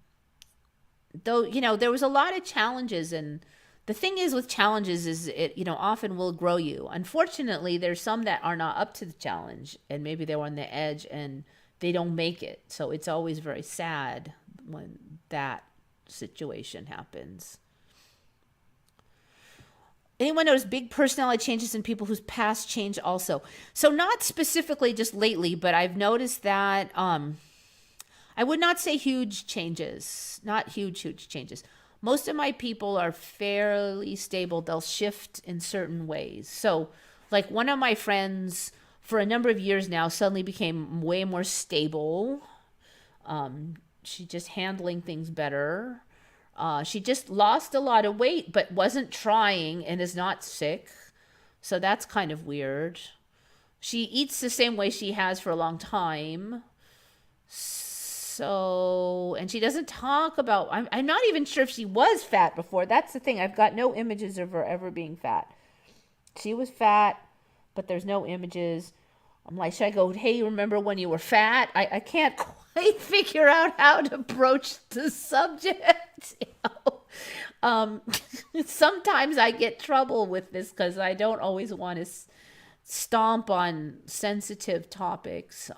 though, there was a lot of challenges, and the thing is with challenges is it, often will grow you. Unfortunately, there's some that are not up to the challenge, and maybe they were on the edge and they don't make it. So it's always very sad when that situation happens. Anyone notice big personality changes in people whose past change also? So not specifically just lately, but I've noticed that I would not say huge changes, not huge changes. Most of my people are fairly stable. They'll shift in certain ways. So like one of my friends for a number of years now suddenly became way more stable. She just handling things better. She just lost a lot of weight, but wasn't trying and is not sick. So that's kind of weird. She eats the same way she has for a long time. So, and she doesn't talk about, I'm not even sure if she was fat before. That's the thing. I've got no images of her ever being fat. She was fat, but there's no images. I'm like, should I go, hey, remember when you were fat? I can't quite figure out how to broach the subject. Sometimes I get trouble with this because I don't always want to stomp on sensitive topics.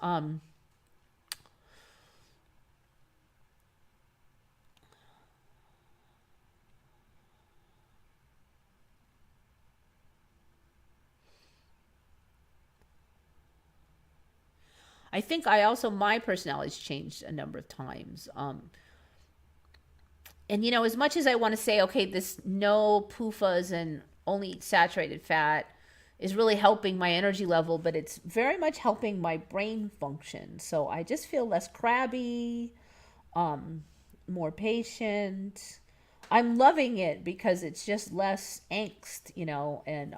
I think my personality's changed a number of times. And as much as I want to say, okay, this no PUFAs and only eat saturated fat is really helping my energy level, but it's very much helping my brain function. So I just feel less crabby, more patient. I'm loving it because it's just less angst, and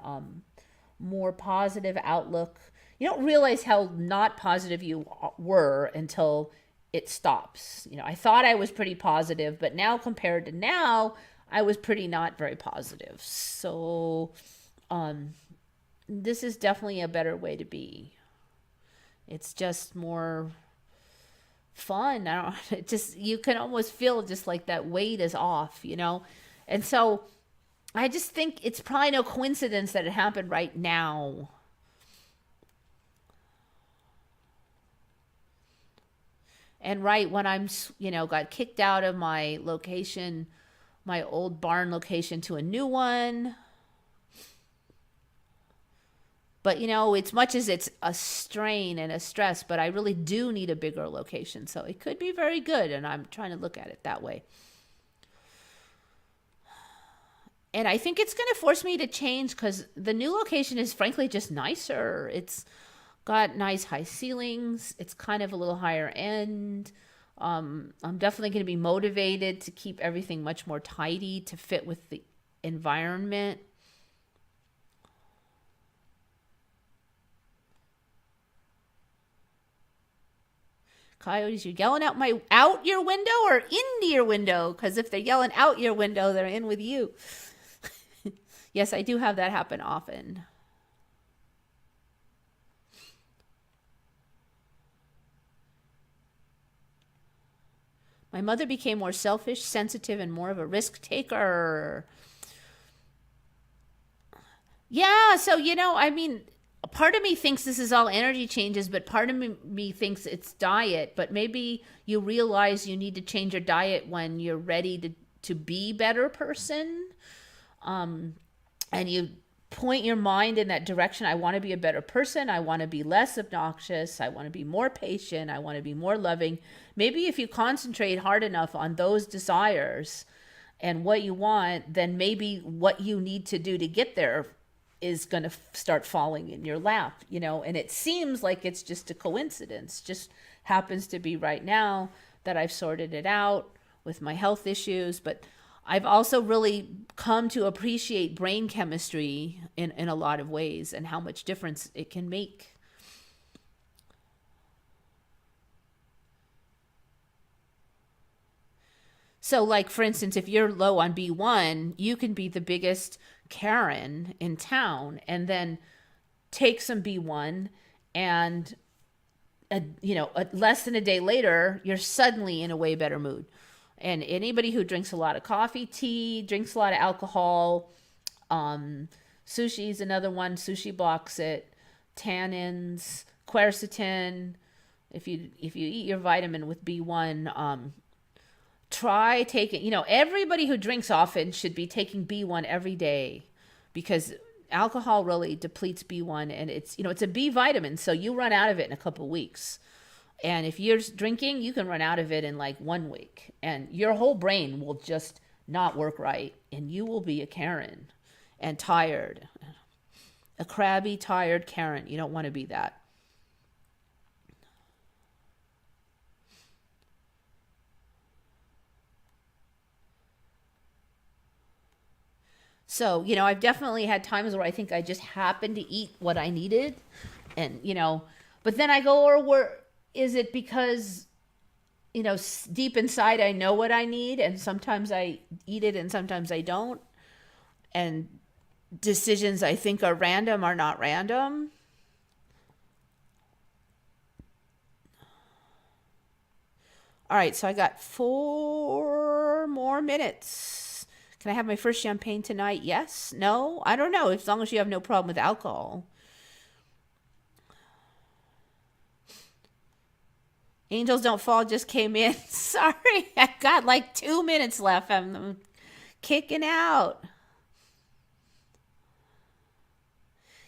more positive outlook. You don't realize how not positive you were until it stops. I thought I was pretty positive, but now compared to now, I was pretty not very positive. So, this is definitely a better way to be. It's just more fun. It just, you can almost feel just like that weight is off, And so I just think it's probably no coincidence that it happened right now. And right when I'm, got kicked out of my location, my old barn location to a new one. But, it's much as it's a strain and a stress, but I really do need a bigger location. So it could be very good. And I'm trying to look at it that way. And I think it's going to force me to change because the new location is frankly just nicer. It's got nice high ceilings. It's kind of a little higher end. I'm definitely going to be motivated to keep everything much more tidy to fit with the environment. Coyotes, you're yelling out your window or into your window? Because if they're yelling out your window, they're in with you. Yes, I do have that happen often. My mother became more selfish, sensitive, and more of a risk taker. Yeah, so, part of me thinks this is all energy changes, but part of me thinks it's diet. But maybe you realize you need to change your diet when you're ready to be a better person. And you point your mind in that direction. I want to be a better person. I want to be less obnoxious. I want to be more patient. I want to be more loving. Maybe if you concentrate hard enough on those desires and what you want, then maybe what you need to do to get there is going to start falling in your lap, and it seems like it's just a coincidence, just happens to be right now that I've sorted it out with my health issues. But I've also really come to appreciate brain chemistry in a lot of ways and how much difference it can make. So like, for instance, if you're low on B1, you can be the biggest Karen in town. And then take some B1, and less than a day later, you're suddenly in a way better mood. And anybody who drinks a lot of coffee, tea, drinks a lot of alcohol, sushi is another one. Sushi blocks it. Tannins, quercetin. If you eat your vitamin with B1, try taking. Everybody who drinks often should be taking B1 every day, because alcohol really depletes B1, and it's a B vitamin, so you run out of it in a couple weeks. And if you're drinking, you can run out of it in like 1 week, and your whole brain will just not work right, and you will be a Karen and tired, a crabby, tired Karen. You don't want to be that. So, I've definitely had times where I think I just happened to eat what I needed, and, but then I go, or is it because, deep inside I know what I need, and sometimes I eat it and sometimes I don't, and decisions I think are random are not random. All right, so I got 4 more minutes. Can I have my first champagne tonight? Yes? No? I don't know, as long as you have no problem with alcohol. Angels Don't Fall just came in. Sorry, I got like 2 minutes left. I'm kicking out.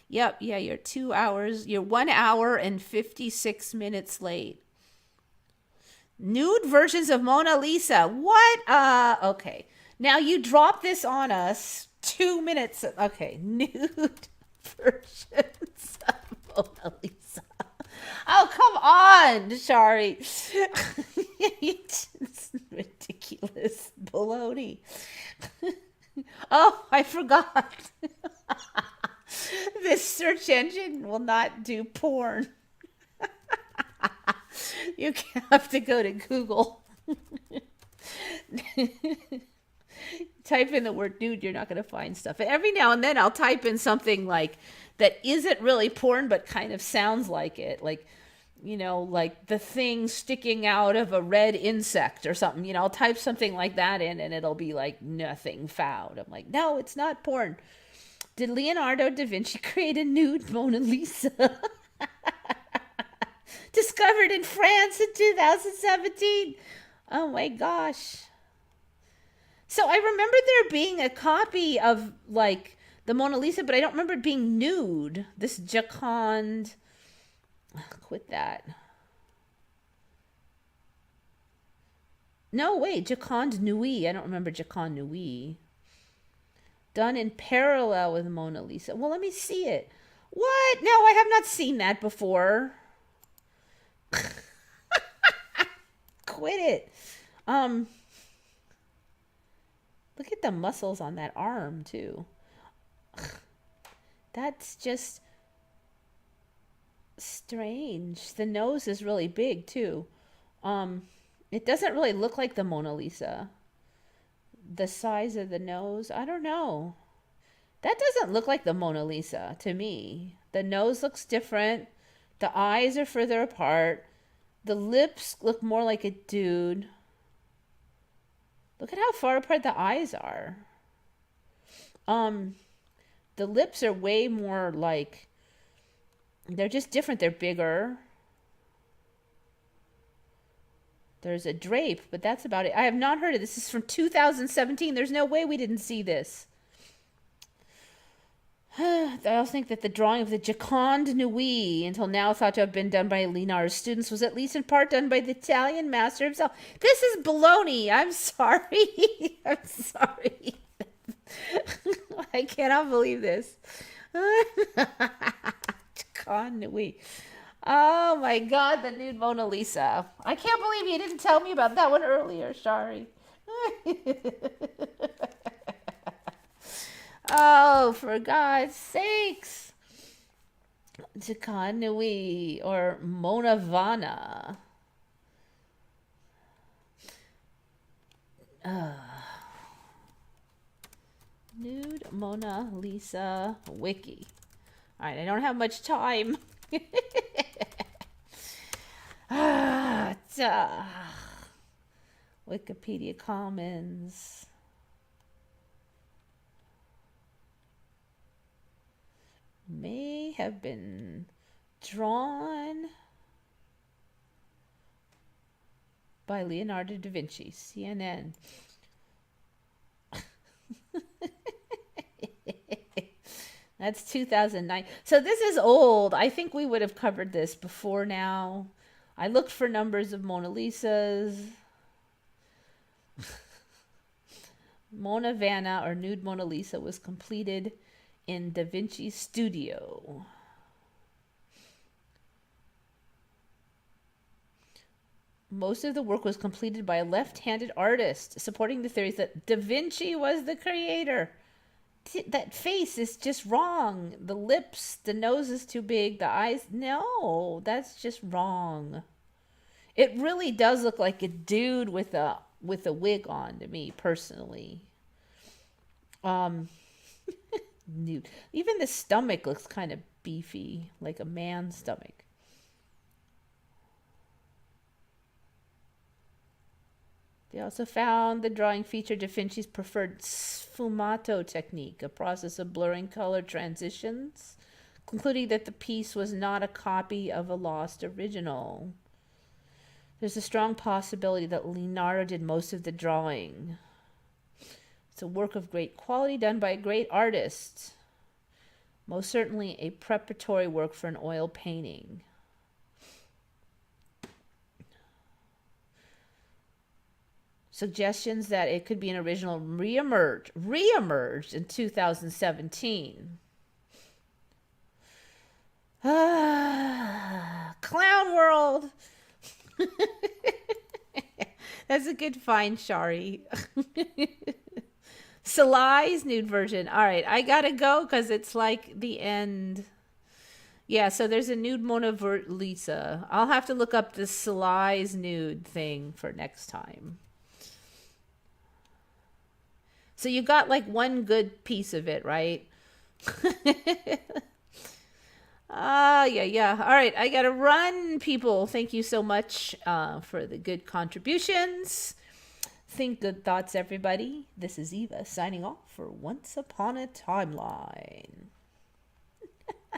Yep, yeah, you're 2 hours. You're 1 hour and 56 minutes late. Nude versions of Mona Lisa. What? Okay. Now you drop this on us 2 minutes. Okay, nude versions of Mona Lisa. Oh, come on, Shari. It's ridiculous baloney. Oh, I forgot. This search engine will not do porn. You have to go to Google. Type in the word nude, you're not going to find stuff. And every now and then I'll type in something like that isn't really porn, but kind of sounds like it. Like, like the thing sticking out of a red insect or something. I'll type something like that in, and it'll be like nothing found. I'm like, no, it's not porn. Did Leonardo da Vinci create a nude Mona Lisa? Discovered in France in 2017. Oh my gosh. So I remember there being a copy of like the Mona Lisa, but I don't remember it being nude. This Jaguar. Quit that. No, wait, Jaguar Nui. I don't remember Jaguar Nui. Done in parallel with Mona Lisa. Well, let me see it. What? No, I have not seen that before. Quit it. Look at the muscles on that arm too. That's just strange. The nose is really big too. It doesn't really look like the Mona Lisa. The size of the nose, I don't know. That doesn't look like the Mona Lisa to me. The nose looks different. The eyes are further apart. The lips look more like a dude. Look at how far apart the eyes are. The lips are way more like, they're just different. They're bigger. There's a drape, but that's about it. I have not heard of this. This is from 2017. There's no way we didn't see this. I also think that the drawing of the Gioconda Nui, until now thought to have been done by Leonardo's students, was at least in part done by the Italian master himself. This is baloney. I'm sorry. I'm sorry. I cannot believe this. Gioconda Nui. Oh my God, the nude Mona Lisa. I can't believe you didn't tell me about that one earlier. Sorry. Oh, for God's sakes. Gioconda Nui or Mona Vana. Nude Mona Lisa Wiki. All right, I don't have much time. Wikipedia Commons. May have been drawn by Leonardo da Vinci, CNN. That's 2009. So this is old. I think we would have covered this before now. I looked for numbers of Mona Lisas. Mona Vanna, or Nude Mona Lisa, was completed in Da Vinci's studio. Most of the work was completed by a left-handed artist, supporting the theories that Da Vinci was the creator. That face is just wrong. The lips, the nose is too big, the eyes, no, that's just wrong. It really does look like a dude with a wig on to me, personally. Nude. Even the stomach looks kind of beefy, like a man's stomach. They also found the drawing featured Da Vinci's preferred sfumato technique, a process of blurring color transitions, concluding that the piece was not a copy of a lost original. There's a strong possibility that Leonardo did most of the drawing. It's a work of great quality done by a great artist. Most certainly a preparatory work for an oil painting. Suggestions that it could be an original reemerged in 2017. Clown World. That's a good find, Shari. Salai's nude version. All right, I gotta go because it's like the end. Yeah, so there's a Nude Mona Lisa. I'll have to look up the Salai's nude thing for next time. So you got like one good piece of it, right? Yeah. All right, I gotta run, people. Thank you so much for the good contributions. Think good thoughts, everybody. This is Eva signing off for Once Upon a Timeline.